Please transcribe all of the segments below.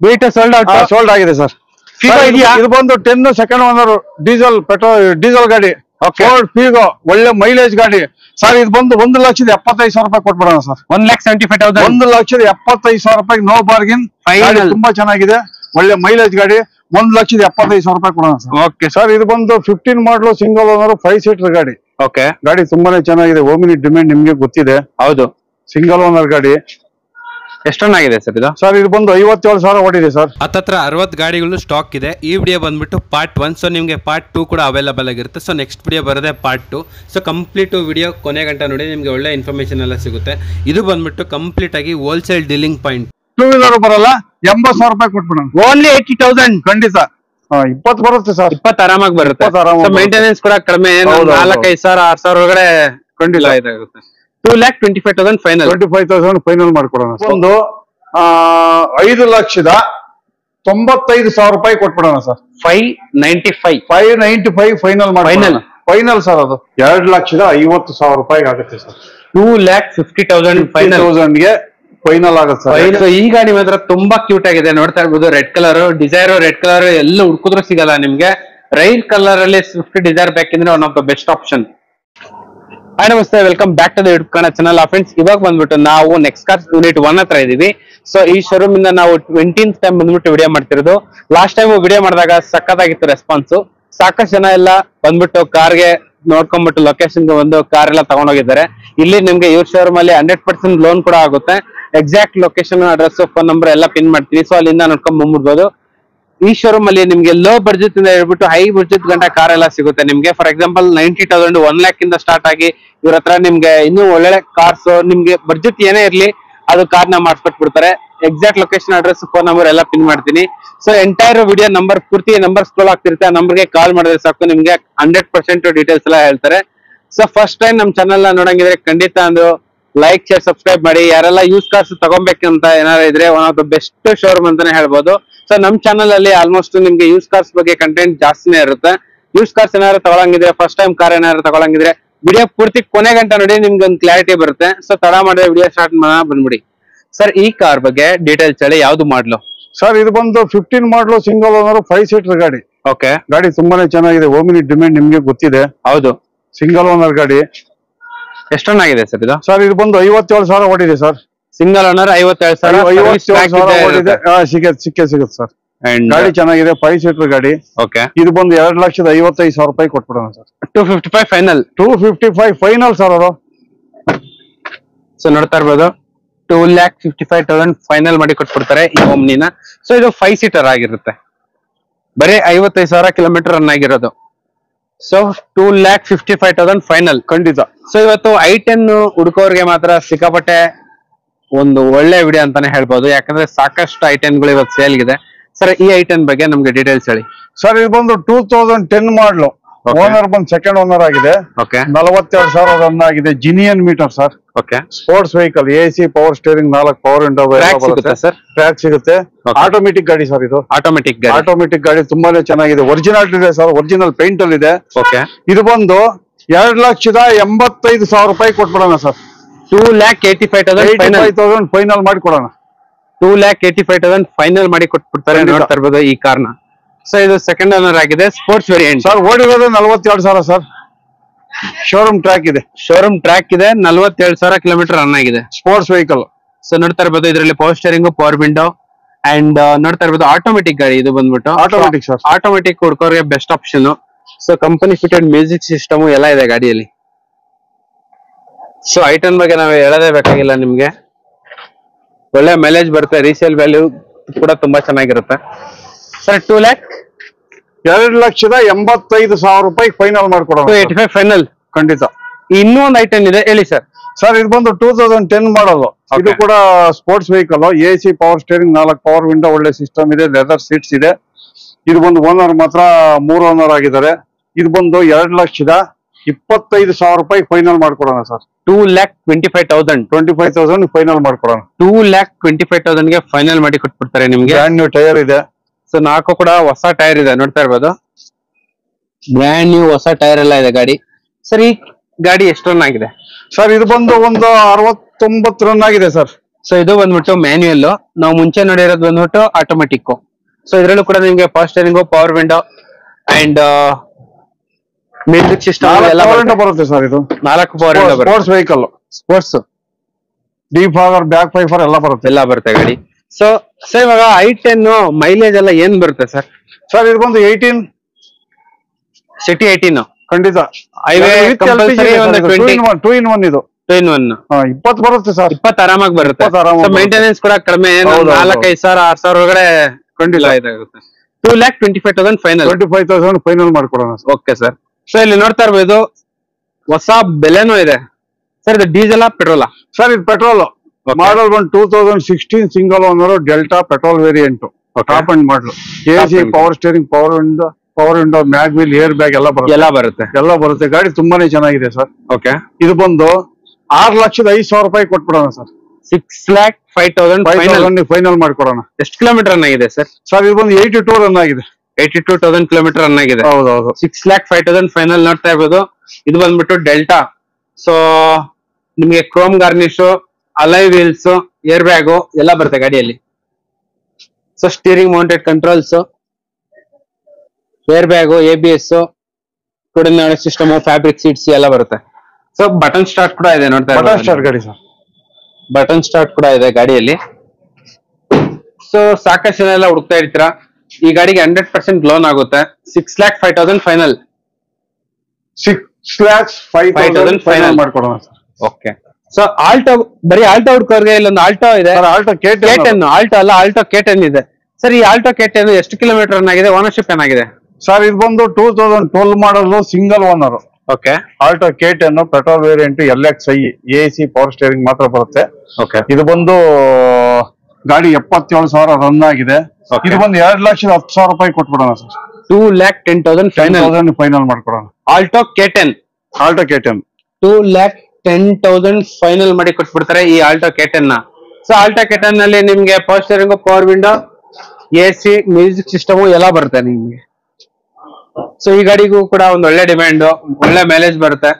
Beet sold ಆಗಿದೆ sir. ಇದು ಬಂದು 10 ಸೆಕೆಂಡ್ ಓನರ್ ಡೀಸೆಲ್ ಗಾಡಿ. ಫೋರ್ಡ್ ಫೀಗೋ ಒಳ್ಳೆ ಮೈಲೇಜ್ ಗಾಡಿ ಸರ್. ಇದು ಬಂದು 1,75,000 ರೂಪಾಯಿ ಕೊಟ್ಬಿಡೋಣ ಸರ್. 1,75,000 1,75,000 ರೂಪಾಯಿ ನೋ ಬಾರ್ಗಿನ್. ತುಂಬಾ ಚೆನ್ನಾಗಿದೆ, ಒಳ್ಳೆ ಮೈಲೇಜ್ ಗಾಡಿ. 1,75,000 ರೂಪಾಯಿ ಕೊಡೋಣ ಸರ್. ಓಕೆ ಸರ್, ಇದು ಬಂದು 15 ಮಾಡಲು ಸಿಂಗಲ್ ಓನರ್ 5 ಸೀಟರ್ ಗಾಡಿ. ಓಕೆ, ಗಾಡಿ ತುಂಬಾನೇ ಚೆನ್ನಾಗಿದೆ. ಓಮಿನಿ ಡಿಮ್ಯಾಂಡ್ ನಿಮ್ಗೆ ಗೊತ್ತಿದೆ. ಹೌದು, ಸಿಂಗಲ್ ಓನರ್ ಗಾಡಿ. ಎಷ್ಟು ರನ್ ಆಗಿದೆ ಸರ್ ಇದು? ಸರ್, ಇದು ಬಂದು 57,000 ಓಡಿದೆ ಸರ್. ಹತ್ತತ್ರ 60 ಗಾಡಿಗಳು ಸ್ಟಾಕ್ ಇದೆ. ಈ ವಿಡಿಯೋ ಬಂದ್ಬಿಟ್ಟು ಪಾರ್ಟ್ 1. ಸೊ ನಿಮಗೆ ಪಾರ್ಟ್ 2 ಕೂಡ ಅವೈಲೇಬಲ್ ಆಗಿರುತ್ತೆ. ಸೊ ನೆಕ್ಸ್ಟ್ ವಿಡಿಯೋ ಬರೋದೇ ಪಾರ್ಟ್ 2. ಸೊ ಕಂಪ್ಲೀಟ್ ವಿಡಿಯೋ ಕೊನೆ ಗಂಟೆ ನೋಡಿ, ನಿಮಗೆ ಒಳ್ಳೆ ಇನ್ಫಾರ್ಮೇಶನ್ ಎಲ್ಲ ಸಿಗುತ್ತೆ. ಇದು ಬಂದ್ಬಿಟ್ಟು ಕಂಪ್ಲೀಟ್ ಆಗಿ ಹೋಲ್ಸೇಲ್ ಡೀಲಿಂಗ್ ಪಾಯಿಂಟ್. 2 ವೀಲರ್ ಬರಲ್ಲ, 80,000 ರೂಪಾಯಿ ಕೊಟ್ಬಿಡೋಣ. ಓನ್ಲಿ 80,000 ಖಂಡಿತ. 20 ಬರುತ್ತೆ ಸರ್. 20 ಆರಾಮಾಗಿ ಬರುತ್ತೆ. ಮೇಂಟೆನೆನ್ಸ್ ಕೂಡ ಕಡಿಮೆ, 4,500 6,000 ಒಳಗಡೆ ಖಂಡಿತ ಇದಾಗುತ್ತೆ. 2,25,000 ಫೈನಲ್. 25,000 ಫೈನಲ್ ಮಾಡ್ಕೊಡೋಣ. ಒಂದು 5,95,000 ರೂಪಾಯಿ ಕೊಟ್ಬಿಡೋಣ ಸರ್. 595 ಫೈನಲ್ ಮಾಡಿ. ಫೈನಲ್ ಸರ್, ಅದು 2,50,000 ರೂಪಾಯಿಗೆ ಆಗುತ್ತೆ ಸರ್. 2,50,000 ಫೈನಲ್ ಗೆ ಫೈನಲ್ ಆಗುತ್ತೆ ಸರ್. ಈ ಗಾಡಿ ಮಾತ್ರ ತುಂಬಾ ಕ್ಯೂಟ್ ಆಗಿದೆ, ನೋಡ್ತಾ ಇರ್ಬೋದು. Red colour Dzire, red colour ಎಲ್ಲ ಹುಡ್ಕಿದ್ರು ಸಿಗಲ್ಲ ನಿಮ್ಗೆ. ರೈಲ್ ಕಲರ್ ಅಲ್ಲಿ ಸ್ವಿಫ್ಟ್ ಡಿಸೈರ್ ಬೇಕಂದ್ರೆ one of the best option. Hi ನಮಸ್ತೆ, welcome back to the YouTube Kannada channel. Friends, ಇವಾಗ ಬಂದ್ಬಿಟ್ಟು ನಾವು ನೆಕ್ಸ್ಟ್ ಕಾರ್ ಯೂನಿಟ್ 1 ಹತ್ರ ಇದೀವಿ. ಸೊ ಈ ಶೋರೂಮ್ ಇಂದ ನಾವು 20th ಟೈಮ್ ಬಂದ್ಬಿಟ್ಟು ವಿಡಿಯೋ ಮಾಡ್ತಿರೋದು. ಲಾಸ್ಟ್ ಟೈಮ್ ವಿಡಿಯೋ ಮಾಡಿದಾಗ ಸಕ್ಕತ್ತಾಗಿತ್ತು ರೆಸ್ಪಾನ್ಸ್. ಸಾಕಷ್ಟು ಜನ ಎಲ್ಲ ಬಂದ್ಬಿಟ್ಟು ಕಾರ್ಗೆ ನೋಡ್ಕೊಂಡ್ಬಿಟ್ಟು ಲೊಕೇಶನ್ ಬಂದು ಕಾರ್ ಎಲ್ಲ ತಗೊಂಡೋಗಿದ್ದಾರೆ. ಇಲ್ಲಿ ನಿಮ್ಗೆ ಇವ್ರ ಶೋರೂಮ್ ಅಲ್ಲಿ 100% ಲೋನ್ ಕೂಡ ಆಗುತ್ತೆ. Exact location, address, phone number ಎಲ್ಲ ಪಿನ್ ಮಾಡ್ತೀನಿ. ಸೊ ಅಲ್ಲಿಂದ ನೋಡ್ಕೊಂಡ್ ಬಂದ್ಬಿಡ್ಬೋದು. ಈ ಶೋರೂಮ್ ಅಲ್ಲಿ ನಿಮ್ಗೆ ಲೋ ಬಡ್ಜೆಟ್ ಇಂದ ಹೇಳ್ಬಿಟ್ಟು ಹೈ ಬಡ್ಜೆಟ್ ಗಂಟ ಕಾರ್ ಎಲ್ಲ ಸಿಗುತ್ತೆ ನಿಮ್ಗೆ. ಫಾರ್ ಎಕ್ಸಾಂಪಲ್ 90,000 1 lakh ಇಂದ ಸ್ಟಾರ್ಟ್ ಆಗಿ ಇವ್ರ ಹತ್ರ ನಿಮ್ಗೆ ಇನ್ನೂ ಒಳ್ಳೆ ಕಾರ್ಸ್, ನಿಮ್ಗೆ ಬಡ್ಜೆಟ್ ಏನೇ ಇರ್ಲಿ ಅದು ಕಾರ್ನ ಮಾಡಿಸ್ಕೊಟ್ಬಿಡ್ತಾರೆ. Exact location, address, phone number ಎಲ್ಲ ಪಿನ್ ಮಾಡ್ತೀನಿ. ಸೊ ಎಂಟೈರ್ ವಿಡಿಯೋ ಪೂರ್ತಿ ನಂಬರ್ ಸ್ಕ್ರೋಲ್ ಆಗ್ತಿರುತ್ತೆ. ಆ ನಂಬರ್ಗೆ ಕಾಲ್ ಮಾಡಿದ್ರೆ ಸಾಕು, ನಿಮ್ಗೆ 100% ಡೀಟೇಲ್ಸ್ ಎಲ್ಲ ಹೇಳ್ತಾರೆ. ಸೊ ಫಸ್ಟ್ ಟೈಮ್ ನಮ್ ಚಾನಲ್ ನೋಡಂಗಿದ್ರೆ ಖಂಡಿತ ಒಂದು ಲೈಕ್, ಶೇರ್, ಸಬ್ಸ್ಕ್ರೈಬ್ ಮಾಡಿ. ಯಾರೆಲ್ಲ ಯೂಸ್ ಕಾರ್ಸ್ ತಗೊಬೇಕಂತ ಏನಾದ್ರು ಇದ್ರೆ one of the best showroom ಅಂತಾನೆ ಹೇಳ್ಬೋದು. ಸೊ ನಮ್ ಚಾನಲ್ ಅಲ್ಲಿ ಆಲ್ಮೋಸ್ಟ್ ನಿಮ್ಗೆ ಯೂಸ್ ಕಾರ್ಸ್ ಬಗ್ಗೆ ಕಂಟೆಂಟ್ ಜಾಸ್ತಿನೇ ಇರುತ್ತೆ. ಯೂಸ್ ಕಾರ್ಸ್ ಏನಾದ್ರು ತಗೊಳಂಗಿದ್ರೆ, ಫಸ್ಟ್ ಟೈಮ್ ಕಾರ್ ಏನಾದ್ರು ತಗೊಳಂಗಿದ್ರೆ ವಿಡಿಯೋ ಪೂರ್ತಿ ಕೊನೆ ಗಂಟೆ ನೋಡಿ, ನಿಮ್ಗೆ ಒಂದು ಕ್ಲಾರಿಟಿ ಬರುತ್ತೆ. ಸೊ ತಡ ಮಾಡಿದ್ರೆ ವಿಡಿಯೋ ಸ್ಟಾರ್ಟ್ ಬಂದ್ಬಿಡಿ. ಸರ್, ಈ ಕಾರ್ ಬಗ್ಗೆ ಡೀಟೇಲ್ಸ್ ಹೇಳಿ. ಯಾವ್ದು ಮಾಡ್ಲು ಸರ್? ಇದು ಬಂದು 15 ಮಾಡಲು ಸಿಂಗಲ್ ಓನರ್ 5 ಸೀಟರ್ ಗಾಡಿ. ಓಕೆ, ಗಾಡಿ ತುಂಬಾನೇ ಚೆನ್ನಾಗಿದೆ. ಓಮಿನಿ ಡಿಮ್ಯಾಂಡ್ ನಿಮ್ಗೆ ಗೊತ್ತಿದೆ. ಹೌದು, ಸಿಂಗಲ್ ಓನರ್ ಗಾಡಿ. ಎಷ್ಟು ರನ್ ಆಗಿದೆ ಸರ್ ಇದು? ಸರ್, ಇದು ಬಂದು 57,000 ಓಡಿದೆ ಸರ್. ಸಿಂಗಲ್ ಓನರ್ 57,000 ಓಡಿದೆ. ಸಿಗುತ್ತೆ ಸರ್. ಗಾಡಿ ಚೆನ್ನಾಗಿದೆ, 5 ಸೀಟರ್ ಗಾಡಿ. ಓಕೆ, ಇದು ಬಂದು 2,55,000 ರೂಪಾಯಿ ಕೊಟ್ಬಿಡೋಣ ಸರ್. 255 ಫೈನಲ್. 255 ಫೈನಲ್ ಸರ್ ಅದು. ಸೊ ನೋಡ್ತಾ ಇರ್ಬೋದು, 2,55,000 ಫೈನಲ್ ಮಾಡಿ ಕೊಟ್ಬಿಡ್ತಾರೆ ಈ ಓಮ್ನಿನ. ಸೊ ಇದು 5 ಸೀಟರ್ ಆಗಿರುತ್ತೆ. ಬರೀ 55,000 ಕಿಲೋಮೀಟರ್ ರನ್ ಆಗಿರೋದು. ಸೊ 2,55,000 ಫೈನಲ್ ಖಂಡಿತ. ಸೊ ಇವತ್ತು i10 ಹುಡುಕೋರ್ಗೆ ಮಾತ್ರ ಸಿಕ್ಕಾಪಟ್ಟೆ ಒಂದು ಒಳ್ಳೆ ವಿಡಿಯೋ ಅಂತಾನೆ ಹೇಳ್ಬೋದು. ಯಾಕಂದ್ರೆ ಸಾಕಷ್ಟು i10 ಗಳು ಇವತ್ತು ಸೇಲ್ಗಿದೆ. ಸರ್, ಈ i10 ಬಗ್ಗೆ ನಮ್ಗೆ ಡೀಟೇಲ್ಸ್ ಹೇಳಿ. ಸರ್, ಇದು ಬಂದು 2010 ಮಾಡಲು. ಓನರ್ ಬಂದು ಸೆಕೆಂಡ್ ಓನರ್ ಆಗಿದೆ. ಓಕೆ, 42,000 ರನ್ ಆಗಿದೆ. Genuine meter sir. Okay, sports vehicle, AC, power steering, 4 power window sir. Track ಸಿಗುತ್ತೆ. ಆಟೋಮೆಟಿಕ್ ಗಾಡಿ ಸರ್. ಇದು ಆಟೋಮೆಟಿಕ್ ಗಾಡಿ ತುಂಬಾನೇ ಚೆನ್ನಾಗಿದೆ. ಒರಿಜಿನಲ್ ಇದೆ ಸರ್, ಒರಿಜಿನಲ್ ಪೇಂಟ್ ಅಲ್ಲಿ ಇದೆ. ಓಕೆ, ಇದು ಬಂದು 2,85,000 ರೂಪಾಯಿ ಕೊಟ್ಬಿಡೋಣ ಸರ್. 2,85,000 ಫೈನಲ್ ಮಾಡಿ ಕೊಡೋಣ. 2,85,000 ಫೈನಲ್ ಮಾಡಿ ಕೊಟ್ಬಿಡ್ತಾರೆ. ನೋಡ್ತಾ ಇರ್ಬೋದು ಈ ಕಾರ್ನ. ಸೊ ಇದು ಸೆಕೆಂಡ್ ಓನರ್ ಆಗಿದೆ, ಸ್ಪೋರ್ಟ್ಸ್ ವೇರಿಯಂಟ್ ಸರ್. ಓಡಿರೋದು 42,000 ಸರ್. ಶೋರೂಮ್ ಟ್ರ್ಯಾಕ್ ಇದೆ. 47,000 ಕಿಲೋಮೀಟರ್ ರನ್ ಆಗಿದೆ. Sports vehicle. ಸೊ ನೋಡ್ತಾ ಇರ್ಬೋದು, ಇದರಲ್ಲಿ power steering, power window and ನೋಡ್ತಾ ಇರ್ಬೋದು ಆಟೋಮೆಟಿಕ್ ಗಾಡಿ. ಇದು ಬಂದ್ಬಿಟ್ಟು ಆಟೋಮೆಟಿಕ್ ಸರ್. ಆಟೋಮೆಟಿಕ್ ಹುಡ್ಕೋರಿಗೆ best option. So company fitted music system ಎಲ್ಲ ಇದೆ ಗಾಡಿಯಲ್ಲಿ. ಸೊ i10 ಬಗ್ಗೆ ನಾವು ಹೇಳೋದೇ ಬೇಕಾಗಿಲ್ಲ ನಿಮ್ಗೆ. ಒಳ್ಳೆ ಮೈಲೇಜ್ ಬರುತ್ತೆ. ರೀಸೇಲ್ ವ್ಯಾಲ್ಯೂ ಕೂಡ ತುಂಬಾ ಚೆನ್ನಾಗಿರುತ್ತೆ. ಸರ್, 2,85,000 ರೂಪಾಯಿ ಫೈನಲ್ ಮಾಡ್ಕೊಡೋಣ. 285 ಫೈನಲ್ ಖಂಡಿತ. ಇನ್ನೂ ಒಂದು i10 ಇದೆ, ಹೇಳಿ ಸರ್. ಸರ್, ಇದು ಬಂದು 2010 ಮಾಡಲು. ಇದು ಕೂಡ sports vehicle. AC, power steering, 4 power window, ಒಳ್ಳೆ ಸಿಸ್ಟಮ್ ಇದೆ. ಲೆದರ್ ಸೀಟ್ಸ್ ಇದೆ. ಇದು ಬಂದು ಓನರ್ ಮಾತ್ರ 3 ಓನರ್ ಆಗಿದ್ದಾರೆ. ಇದು ಬಂದು 2,25,000 ರೂಪಾಯಿ ಫೈನಲ್ ಮಾಡ್ಕೊಡೋಣ ಸರ್. 2,25,000 ಫೈನಲ್ ಮಾಡ್ಕೊಡೋಣ. 2,25,000 ಗೆ ಫೈನಲ್ ಮಾಡಿ ಕೊಟ್ಬಿಡ್ತಾರೆ ನಿಮ್ಗೆ. ಬ್ರ್ಯಾಂಡ್ ನ್ಯೂ ಟೈರ್ ಇದೆ. ಸೊ 4 ಕೂಡ ಹೊಸ ಟೈರ್ ಇದೆ, ನೋಡ್ತಾ ಇರ್ಬೋದು. ಬ್ರ್ಯಾಂಡ್ ನ್ಯೂ ಹೊಸ ಟೈರ್ ಎಲ್ಲ ಇದೆ ಗಾಡಿ. ಸರ್, ಈ ಗಾಡಿ ಎಷ್ಟು ರನ್ ಆಗಿದೆ? ಸರ್, ಇದು ಬಂದು ಒಂದು 69 ರನ್ ಆಗಿದೆ ಸರ್. ಸೊ ಇದು ಬಂದ್ಬಿಟ್ಟು ಮ್ಯಾನ್ಯುಯಲ್, ನಾವು ಮುಂಚೆ ನೋಡಿರೋದು ಬಂದ್ಬಿಟ್ಟು ಆಟೋಮೆಟಿಕ್. ಸೊ ಇದ್ರಲ್ಲೂ ಕೂಡ ನಿಮ್ಗೆ power steering, power window and music system ಎಲ್ಲ ಬರುತ್ತೆ ಸರ್. ಇದು 4 ಪವರ್ ವಿಂಡೋ ಬರುತ್ತೆ. Sports vehicle, sports defogger, back wiper ಎಲ್ಲ ಬರುತ್ತೆ ಗಾಡಿ. ಸೊ ಸರ್ ಇವಾಗ i10 ಮೈಲೇಜ್ ಎಲ್ಲ ಏನ್ ಬರುತ್ತೆ ಸರ್? ಸರ್ ಇದು ಬಂದು 18 ಸಿಟಿ 18 ಖಂಡಿತ. ಹೈವೇ ಕಂಪಲ್ಸರಿ ಒಂದು 20 2 in 1 ಇದು 2 in 1 20 ಬರುತ್ತೆ ಸರ್. 20 ಆರಾಮಾಗಿ ಬರುತ್ತೆ. 20 ಆರಾಮಾಗಿ ಮೇಂಟೆನೆನ್ಸ್ ಕೂಡ ಕಡಿಮೆ, 4-5 ಸಾವಿರ 6 ಸಾವಿರ ಒಳಗಡೆ ಖಂಡಿತ ಇದಾಗುತ್ತೆ. 2,25,000 ಫೈನಲ್. 25,000 ಫೈನಲ್ ಮಾಡ್ಕೊಡೋಣ. Okay sir. ಸೊ ಇಲ್ಲಿ ನೋಡ್ತಾ ಇರ್ಬೋದು ಹೊಸ ಬೆಲೆನೂ ಇದೆ ಸರ್. ಇದು ಡೀಸೆಲ್ ಪೆಟ್ರೋಲಾ? ಸರ್ ಇದು ಪೆಟ್ರೋಲ್. ಮಾಡಲ್ ಬಂದು 2016 single owner delta petrol variant, top and model. AC, power steering, power window, mag wheel, air bag ಎಲ್ಲ ಬರುತ್ತೆ. ಗಾಡಿ ತುಂಬಾನೇ ಚೆನ್ನಾಗಿದೆ ಸರ್. ಓಕೆ. ಇದು ಬಂದು 6,05,000 ರೂಪಾಯಿ ಕೊಟ್ಬಿಡೋಣ ಸರ್. 6,05,000 ಫೈನಲ್ ಮಾಡ್ಕೊಡೋಣ. ಎಷ್ಟು ಕಿಲೋಮೀಟರ್ ರನ್ ಆಗಿದೆ ಸರ್? ಸರ್ ಇದು ಬಂದು 82 ರನ್ ಆಗಿದೆ. 82,000 ಕಿಲೋಮೀಟರ್ ರನ್ ಆಗಿದೆ. ಹೌದೌದು. 6,05,000 ಫೈನಲ್ ನೋಡ್ತಾ ಇರ್ಬೋದು. ಇದು ಬಂದ್ಬಿಟ್ಟು ಡೆಲ್ಟಾ. ಸೊ ನಿಮ್ಗೆ Chrome garnish, ಅಲೈ wheels, air bag ಎಲ್ಲ ಬರುತ್ತೆ ಗಾಡಿಯಲ್ಲಿ. So steering mounted controls, air bag, ABS, system, fabric seats ಎಲ್ಲ ಬರುತ್ತೆ. ಸೊ ಬಟನ್ ಸ್ಟಾರ್ಟ್ ಕೂಡ ಇದೆ ನೋಡ್ತಾ ಇರ್ಬೋದು. ಗಾಡಿ ಸರ್ ಬಟನ್ ಸ್ಟಾರ್ಟ್ ಕೂಡ ಇದೆ ಗಾಡಿಯಲ್ಲಿ. ಸೊ ಸಾಕಷ್ಟು ಜನ ಎಲ್ಲ ಹುಡುಕ್ತಾ ಇರ್ತೀರಾ, ಈ ಗಾಡಿಗೆ 100% ಲೋನ್ ಆಗುತ್ತೆ. 6,05,000 ಫೈನಲ್. 6,05,000 ಫೈನಲ್ ಮಾಡ್ಕೊಡೋಣ ಸರ್. ಓಕೆ. ಸೊ ಆಲ್ಟೋ, ಬರೀ ಆಲ್ಟೋ ಹುಡ್ಕೋರ್ಗೆ ಇಲ್ಲೊಂದು ಆಲ್ಟೋ ಇದೆ. ಆಲ್ಟೋ K10, ಆಲ್ಟೋ ಅಲ್ಲ, ಆಲ್ಟೋ K10 ಇದೆ ಸರ್. ಈ ಆಲ್ಟೋ K10 ಎಷ್ಟು ಕಿಲೋಮೀಟರ್ ರನ್ ಆಗಿದೆ? ಓನರ್ಶಿಪ್ ಏನಾಗಿದೆ ಸರ್? ಇದು ಬಂದು 2012 model, single owner. Okay. Alto K10 petrol variant, LXi, AC, power steering ಮಾತ್ರ ಬರುತ್ತೆ. ಓಕೆ. ಇದು ಬಂದು ಗಾಡಿ 77,000 ರನ್ ಆಗಿದೆ. ಇದು ಬಂದು 2,10,000 ರೂಪಾಯಿ ಕೊಟ್ಬಿಡೋಣ ಸರ್. 2,10,000 ಫೈನಲ್ ಮಾಡ್ಕೊಡೋಣ. ಆಲ್ಟೋ K10 2,10,000 ಫೈನಲ್ ಮಾಡಿ ಕೊಟ್ಬಿಡ್ತಾರೆ ಈ ಆಲ್ಟೋ K10 ನ. ಸೊ ಆಲ್ಟೋ K10 ನಲ್ಲಿ ನಿಮ್ಗೆ power steering, power window, AC, music system ಎಲ್ಲ ಬರುತ್ತೆ ನಿಮ್ಗೆ. ಸೊ ಈ ಗಾಡಿಗೂ ಕೂಡ ಒಂದು ಒಳ್ಳೆ ಡಿಮ್ಯಾಂಡ್, ಒಳ್ಳೆ ಮೈಲೇಜ್ ಬರುತ್ತೆ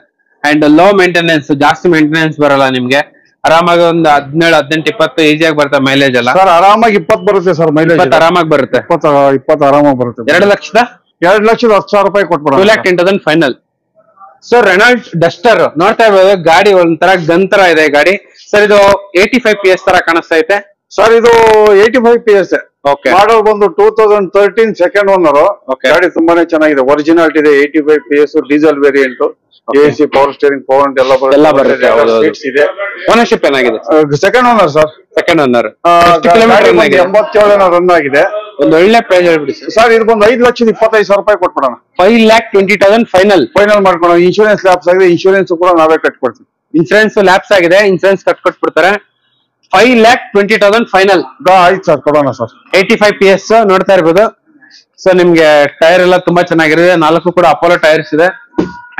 ಅಂಡ್ ಲೋ ಮೇಂಟೆನೆನ್ಸ್, ಜಾಸ್ತಿ ಮೇಂಟೆನೆನ್ಸ್ ಬರಲ್ಲ ನಿಮ್ಗೆ. ಆರಾಮಾಗಿ ಒಂದು 17, 18, 20 ಈಸಿಯಾಗಿ ಬರುತ್ತೆ ಮೈಲೇಜ್ ಎಲ್ಲ. ಸರ್ ಆರಾಮಾಗಿ 20 ಬರುತ್ತೆ ಸರ್ ಮೈಲೇಜ್. 20 ಆರಾಮಾಗಿ ಬರುತ್ತೆ. 20 ಆರಾಮಾಗಿ ಬರುತ್ತೆ. 2,10,000 ರೂಪಾಯಿ ಕೊಟ್ಬಿಡೋಣ. 2,10,000 ಫೈನಲ್. ಸೊ ರೆನಾಲ್ಟ್ ಡಸ್ಟರ್ ನೋಡ್ತಾ ಇರ್ಬೋದು. ಗಾಡಿ ಒಂಥರ ಗನ್ ತರ ಇದೆ ಗಾಡಿ ಸರ್. ಇದು 85 PS ತರ ಕಾಣಿಸ್ತಾ ಐತೆ ಸರ್. ಇದು 85 PS. ಓಕೆ. ಮಾಡಲ್ ಬಂದು 2013 ಸೆಕೆಂಡ್ ಓನರ್. ಗಾಡಿ ತುಂಬಾನೇ ಚೆನ್ನಾಗಿದೆ, ಒರಿಜಿನಾಲಿಟಿ ಇದೆ. 85 PS, diesel variant, AC, power steering, power ಎಲ್ಲ ಬರುತ್ತೆ. ಇದೆ. ಓನರ್ಶಿಪ್ ಏನಾಗಿದೆ? Second owner sir. Second owner. 87 run ಆಗಿದೆ. ಒಂದು ಒಳ್ಳೆ ಪ್ರೈಸ್ ಹೇಳ್ಬಿಡಿ ಸರ್. ಇದು ಬಂದು 5,25,000 ರೂಪಾಯಿ ಕೊಟ್ಬಿಡೋಣ. 5,20,000 ಫೈನಲ್ ಮಾಡ್ಕೊಳೋಣ. ಇನ್ಶೂರೆನ್ಸ್ ಲ್ಯಾಪ್ಸ್ ಆಗಿದೆ, ಇನ್ಶೂರೆನ್ಸ್ ಕೂಡ ನಾವೇ ಕಟ್ಕೊಡ್ತೀವಿ. ಇನ್ಸೂರೆನ್ಸ್ ಲ್ಯಾಪ್ಸ್ ಆಗಿದೆ, ಇನ್ಸೂರೆನ್ಸ್ ಕಟ್ಕೊಟ್ಬಿಡ್ತಾರೆ. 5,20,000 ಫೈನಲ್. ಆಯ್ತು ಸರ್, ಕೊಡೋಣ ಸರ್. 85 PS ನೋಡ್ತಾ ಇರ್ಬೋದು. ಸೊ ನಿಮ್ಗೆ ಟೈರ್ ಎಲ್ಲ ತುಂಬಾ ಚೆನ್ನಾಗಿರುತ್ತೆ. 4 ಕೂಡ ಅಪೋಲೋ ಟೈರ್ಸ್ ಇದೆ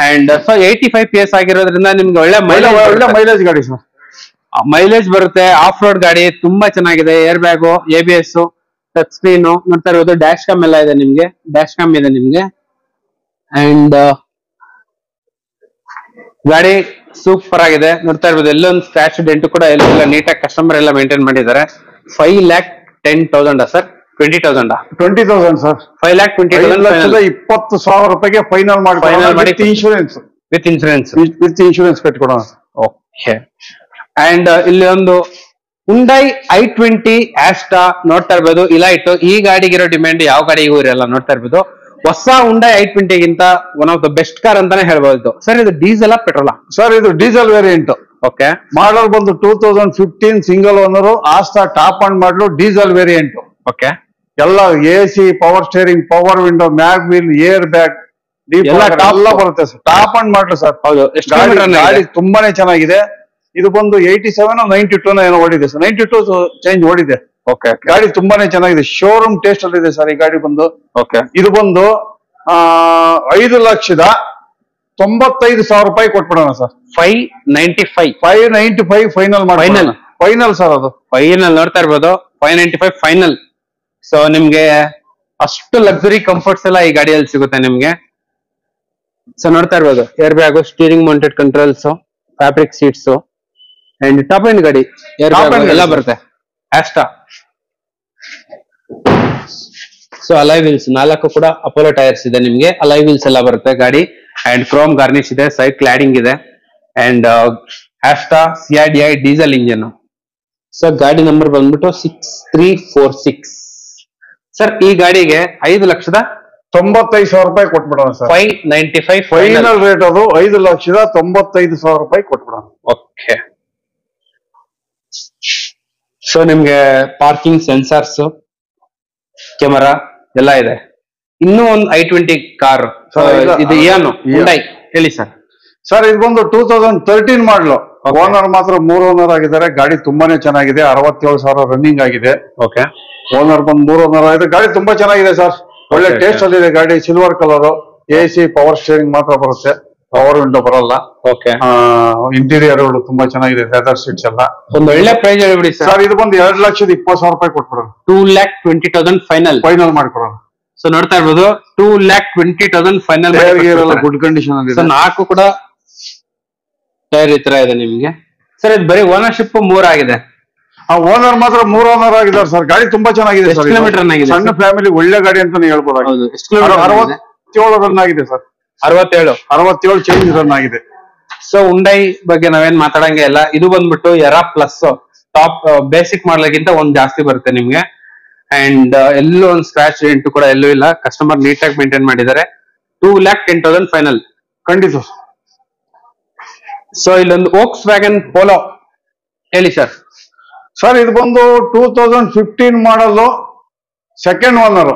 ಅಂಡ್ ಸೊ 85 PS ಆಗಿರೋದ್ರಿಂದ ನಿಮ್ಗೆ ಒಳ್ಳೆ ಮೈಲೇಜ್ ಗಾಡಿ ಸರ್. ಮೈಲೇಜ್ ಬರುತ್ತೆ. ಆಫ್ ರೋಡ್ ಗಾಡಿ ತುಂಬಾ ಚೆನ್ನಾಗಿದೆ. Air bag, ABS, touch screen ನೋಡ್ತಾ ಇರ್ಬೋದು. ಡ್ಯಾಶ್ ಕ್ಯಾಮ್ ಎಲ್ಲ ಇದೆ ನಿಮ್ಗೆ. ಡ್ಯಾಶ್ ಕ್ಯಾಮ್ ಇದೆ ನಿಮ್ಗೆ ಅಂಡ್ ಗಾಡಿ ಸೂಪರ್ ಆಗಿದೆ ನೋಡ್ತಾ ಇರ್ಬೋದು. ಎಲ್ಲೊಂದು ಸ್ಕ್ರಾಚ್ ಡೆಂಟ್ ಕೂಡ ಎಲ್ಲ ನೀಟಾಗಿ ಕಸ್ಟಮರ್ ಎಲ್ಲ ಮೇಂಟೈನ್ ಮಾಡಿದ್ದಾರೆ. 5,10,000 ಸರ್? 20,000 ಸರ್. 5,20,000 20,000 ರೂಪಾಯಿಗೆ ಫೈನಲ್ ಮಾಡಿ ಇನ್ಶೂರೆನ್ಸ್ ವಿತ್ ಇನ್ಶೂರೆನ್ಸ್ ಕಟ್ಕೊಡೋಣ. ಓಕೆ. ಅಂಡ್ ಇಲ್ಲಿ ಒಂದು ಹುಂಡೈ i20 ಆಸ್ಟಾ ನೋಡ್ತಾ ಇರ್ಬೋದು. ಇಲೈಟ್, ಈ ಗಾಡಿಗಿರೋ ಡಿಮ್ಯಾಂಡ್ ಯಾವ ಗಾಡಿಗೂ ಇರಲ್ಲ ನೋಡ್ತಾ ಇರ್ಬೋದು. ಹೊಸ ಹುಂಡೈ i20 ಗಿಂತ one of the best car ಅಂತಾನೆ ಹೇಳ್ಬೋದು ಸರ್. ಇದು ಡೀಸೆಲ್ ಪೆಟ್ರೋಲಾ? ಸರ್ ಇದು ಡೀಸೆಲ್ ವೇರಿಯಂಟ್. ಓಕೆ. ಮಾಡಲ್ ಬಂದು 2015 single owner. Asta top and ಮಾಡಲು ಡೀಸೆಲ್ ವೇರಿಯಂಟ್. ಓಕೆ. ಎಲ್ಲ AC, power steering, power window, mag wheel, air bag ಎಲ್ಲ ಬರುತ್ತೆ ಸರ್. ಟಾಪ್ ಅಂಡ್ ಮಾಡಲು ಸರ್. ಹೌದು. ಗಾಡಿ ತುಂಬಾನೇ ಚೆನ್ನಾಗಿದೆ. ಇದು ಬಂದು 87 92 ಏನೋ ಓಡಿದೆ ಸರ್. 92 ಚೇಂಜ್ ಓಡಿದೆ. ಓಕೆ. ಗಾಡಿ ತುಂಬಾನೇ ಚೆನ್ನಾಗಿದೆ. ಶೋರೂಮ್ ಟೇಸ್ಟ್ ಅಲ್ಲಿ ಇದೆ ಸರ್ ಈ ಗಾಡಿ ಬಂದು. ಓಕೆ. ಇದು ಬಂದು 5,95,000 ರೂಪಾಯಿ ಕೊಟ್ಬಿಡೋಣ ಸರ್. 595 final final sir. ಅದು ಫೈನಲ್ ನೋಡ್ತಾ ಇರ್ಬೋದು. 595 ಫೈನಲ್. ಸೊ ನಿಮ್ಗೆ ಅಷ್ಟು ಲಕ್ಸುರಿ ಕಂಫರ್ಟ್ಸ್ ಎಲ್ಲ ಈ ಗಾಡಿಯಲ್ಲಿ ಸಿಗುತ್ತೆ ನಿಮ್ಗೆ. ಸೊ ನೋಡ್ತಾ ಇರ್ಬೋದು. Air bag, steering mounted controls, fabric seats and top end ಗಾಡಿ ಏರ್ Top end ಎಲ್ಲ ಗಾಡಿ. ಬರುತ್ತೆ ಆಸ್ಟಾ. ಸೊ ಅಲೈ ವೀಲ್ಸ್ 4 ಕೂಡ ಅಪೋಲೋ ಟೈರ್ಸ್ ಇದೆ ನಿಮ್ಗೆ, ಅಲೈ ವೀಲ್ಸ್ ಎಲ್ಲ ಬರುತ್ತೆ ಗಾಡಿ. ಅಂಡ್ ಕ್ರೋಮ್ ಗಾರ್ನಿಶ್ ಇದೆ, ಸೈಡ್ ಕ್ಲಾಡಿಂಗ್ ಇದೆ. And Asta CRDI diesel engine. So ಗಾಡಿ ನಂಬರ್ ಬಂದ್ಬಿಟ್ಟು 6346. ಸರ್ ಈ ಗಾಡಿಗೆ 95,000 ರೂಪಾಯಿ ಕೊಟ್ಬಿಡೋಣ ಸರ್. 595 ಫೈನಲ್ ರೇಟ್ ಅದು 5,95,000 ರೂಪಾಯಿ ಕೊಟ್ಬಿಡೋಣ. ಓಕೆ. ಸೊ ನಿಮ್ಗೆ ಪಾರ್ಕಿಂಗ್ ಸೆನ್ಸಾರ್ಸ್, ಕ್ಯಾಮರಾ ಎಲ್ಲ ಇದೆ. ಇನ್ನೂ ಒಂದು i20 ಕಾರ್ Sir, ಇದು ಏನು Hyundai ಹೇಳಿ ಸರ್. ಸರ್ ಇದು ಬಂದು 2013 ಮಾಡಲು. ಓನರ್ ಮಾತ್ರ 3 ಓನರ್ ಆಗಿದ್ದಾರೆ. ಗಾಡಿ ತುಂಬಾನೇ ಚೆನ್ನಾಗಿದೆ, 67,000 ರನ್ನಿಂಗ್ ಆಗಿದೆ. ಓಕೆ. ಓನರ್ ಬಂದು 3 ಓನರ್ ಆಗಿದೆ. ಗಾಡಿ ತುಂಬಾ ಚೆನ್ನಾಗಿದೆ ಸರ್, ಒಳ್ಳೆ Okay, ಟೇಸ್ಟ್ ಅಲ್ಲಿ ಇದೆ ಗಾಡಿ. Silver colour, AC power steering ಮಾತ್ರ ಬರುತ್ತೆ, ಪವರ್ ವಿಂಡೋ ಬರಲ್ಲ. ಓಕೆ. ಇಂಟೀರಿಯರ್ ತುಂಬಾ ಚೆನ್ನಾಗಿದೆ, ಲೆದರ್ ಸೀಟ್ಸ್ ಎಲ್ಲ. ಒಂದು ಒಳ್ಳೆ ಪ್ರೈಸ್ ಹೇಳ್ಬಿಡಿ ಸರ್. ಸರ್ ಇದು ಬಂದು 2,20,000 ರೂಪಾಯಿ ಕೊಟ್ಬಿಡೋಣ. 2,20,000 ಫೈನಲ್. ಫೈನಲ್ ಮಾಡ್ಕೊಡೋಣ. ಸೊ ನೋಡ್ತಾ ಇರ್ಬೋದು 2,20,000 ಫೈನಲ್. ಗುಡ್ ಕಂಡೀಷನ್ ಅಲ್ಲಿ ಸೊ 4 ಕೂಡ ಟೈರ್ ಈ ತರ ಇದೆ ನಿಮ್ಗೆ. ಸರ್ ಇದು ಬರೀ ಓನರ್ಶಿಪ್ 3 ಆಗಿದೆ. ಓನರ್ ಮಾತ್ರ 3 ಓನರ್ ಆಗಿದ್ದಾರೆ ಸರ್. ಗಾಡಿ ತುಂಬಾ ಚೆನ್ನಾಗಿದೆ ಎಷ್ಟು ಸರ್. ಕಿಲೋಮೀಟರ್ ರನ್ ಆಗಿದೆ? ಸಣ್ಣ ಫ್ಯಾಮಿಲಿ ಒಳ್ಳೆ ಗಾಡಿ ಅಂತಾನೆ ಹೇಳ್ಬೋದು. ಹೌದು, ಎಷ್ಟು ಕಿಲೋಮೀಟರ್? 67 ರನ್ ಆಗಿದೆ ಸರ್. 67 ಚೇಂಜ್ ರನ್ ಆಗಿದೆ. ಸೊ Hyundai ಬಗ್ಗೆ ನಾವೇನ್ ಮಾತಾಡಂಗೆ ಇಲ್ಲ. ಇದು ಬಂದ್ಬಿಟ್ಟು ಎರಾ ಪ್ಲಸ್ ಟಾಪ್ ಬೇಸಿಕ್ ಮಾಡ್ಲಿಕ್ಕಿಂತ ಒಂದ್ ಜಾಸ್ತಿ ಬರುತ್ತೆ ನಿಮ್ಗೆ. ಅಂಡ್ ಎಲ್ಲೂ ಒಂದು ಸ್ಕ್ರಾಚ್ ಎಂಟು ಕೂಡ ಎಲ್ಲೂ ಇಲ್ಲ. ಕಸ್ಟಮರ್ ನೀಟಾಗಿ ಮೇಂಟೈನ್ ಮಾಡಿದ್ದಾರೆ. 2,10,000 ಫೈನಲ್. ಖಂಡಿತ. ಸೊ ಇಲ್ಲೊಂದು ವೋಕ್ಸ್ ವ್ಯಾಗನ್ ಪೋಲೋ ಹೇಳಿ ಸರ್. ಸರ್ ಇದು ಬಂದು 2015 ಮಾಡಲು, second owner,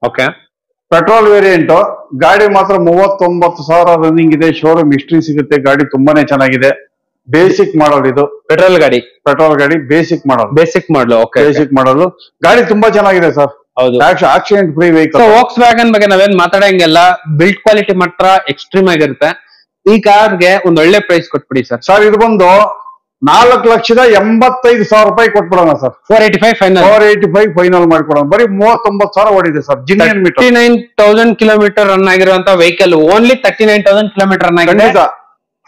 okay. Petrol variant. ಗಾಡಿ ಮಾತ್ರ 39,000 ರನ್ನಿಂಗ್ ಇದೆ. ಶೋರೂಮ್ ಹಿಸ್ಟ್ರಿ ಸಿಗುತ್ತೆ. ಗಾಡಿ ತುಂಬಾನೇ ಚೆನ್ನಾಗಿದೆ. ಬೇಸಿಕ್ ಮಾಡಲ್ ಇದು. ಪೆಟ್ರೋಲ್ ಗಾಡಿ ಬೇಸಿಕ್ ಮಾಡಲ್. ಬೇಸಿಕ್ ಮಾಡಲು. ಓಕೆ. ಬೇಸಿಕ್ ಮಾಡಲ್. ಗಾಡಿ ತುಂಬಾ ಚೆನ್ನಾಗಿದೆ ಸರ್. ಹೌದು. Accident free vehicle. So Volks wagon ಬಗ್ಗೆ ನಾವೇನ್ ಮಾತಾಡಂಗಿಲ್ಲ. ಬಿಲ್ಡ್ ಕ್ವಾಲಿಟಿ ಮಾತ್ರ ಎಕ್ಸ್ಟ್ರೀಮ್ ಆಗಿರುತ್ತೆ. ಈ ಕಾರ್ಗೆ ಒಂದ್ ಒಳ್ಳೆ ಪ್ರೈಸ್ ಕೊಟ್ಬಿಡಿ ಸರ್. ಸರ್ ಇದು ಬಂದು 4,85,000 ರೂಪಾಯಿ ಕೊಟ್ಬಿಡೋಣ ಸರ್. 485 ಫೈನಲ್. 485 ಫೈನಲ್ ಮಾಡ್ಕೊಡೋಣ. ಬರೀ 39,000 ಓಡಿದೆ ಸರ್. ಜಿನಿಯನ್ ಮೀಟರ್. 39,000 ಕಿಲೋಮೀಟರ್ ರನ್ ಆಗಿರುವಂತ ವೆಹಿಕಲ್. ಓನ್ಲಿ 39,000 ಕಿಲೋಮೀಟರ್ ರನ್ ಆಗಿದೆ. ಖಂಡಿತ.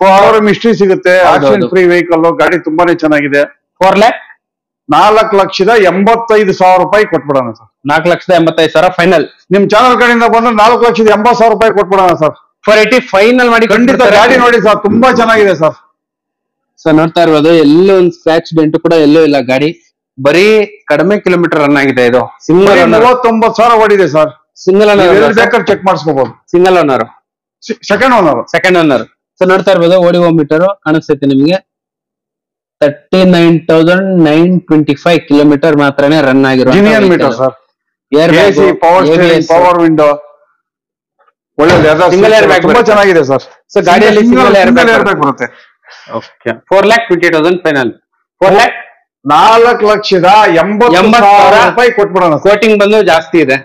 ಶೋರೂಮ್ ಹಿಸ್ಟ್ರಿ ಸಿಗುತ್ತೆ. ಹೌದು, ಆಕ್ಸಿಡೆಂಟ್ ಹೌದು. Free vehicle. ಗಾಡಿ ತುಂಬಾನೇ ಚೆನ್ನಾಗಿದೆ. 4,85,000 ರೂಪಾಯಿ ಕೊಟ್ಬಿಡೋಣ ಸರ್. 4,85,000 ಫೈನಲ್. ನಿಮ್ ಚಾನಲ್ ಕಡೆಯಿಂದ ಬಂದ್ರೆ 4,80,000 ರೂಪಾಯಿ ಕೊಟ್ಬಿಡೋಣ ಸರ್. 480 ಫೈನಲ್ ಮಾಡಿ ಖಂಡಿತ. ಗಾಡಿ ನೋಡಿ ಸರ್, ತುಂಬಾ ಚೆನ್ನಾಗಿದೆ ಸರ್. ಸೊ ನೋಡ್ತಾ ಇರ್ಬೋದು ಎಲ್ಲೂ ಒಂದು ಸ್ಕ್ರಾಚ್ ಡೆಂಟ್ ಕೂಡ ಎಲ್ಲೂ ಇಲ್ಲ. ಗಾಡಿ ಬರೀ ಕಡಿಮೆ ಕಿಲೋಮೀಟರ್ ರನ್ ಆಗಿದೆ. ಇದು ಸಿಂಗಲ್ ಓನರ್. 39,000 ಓಡಿದೆ ಸರ್. ಸಿಂಗಲ್ ಓನರ್ ಬೇಕಾದ್ರೆ ಚೆಕ್ ಮಾಡಿಸ್ಕೋಬಹುದು. Single owner. Second owner. So ನೋಡ್ತಾ ಇರ್ಬೋದು ಓಡಿಒ ಮೀಟರ್ ಕಾಣಿಸ್ತೈತೆ ನಿಮ್ಗೆ. 39,925 ಕಿಲೋಮೀಟರ್ ಮಾತ್ರನೇ ರನ್ ಆಗಿರೋ genuine meter sir. Air AC, power steering, power window, ಒಳ್ಳೆ ಲೆದರ್ Single air bag ತುಂಬಾ ಬರುತ್ತೆ. ಚೆನ್ನಾಗಿದೆ ಸರ್. ಸೊ ಗಾಡಿಯಲ್ಲಿ ಸಿಂಗಲ್ ಏರ್ ಬ್ಯಾಗ್ ಬರುತ್ತೆ. ಓಕೆ. 4,20,000 ಫೈನಲ್. 4,80,000 ರೂಪಾಯಿ ಕೊಟ್ಬಿಡೋಣ. ಕೋಟಿಂಗ್ ಬಂದು ಜಾಸ್ತಿ ಇದೆ,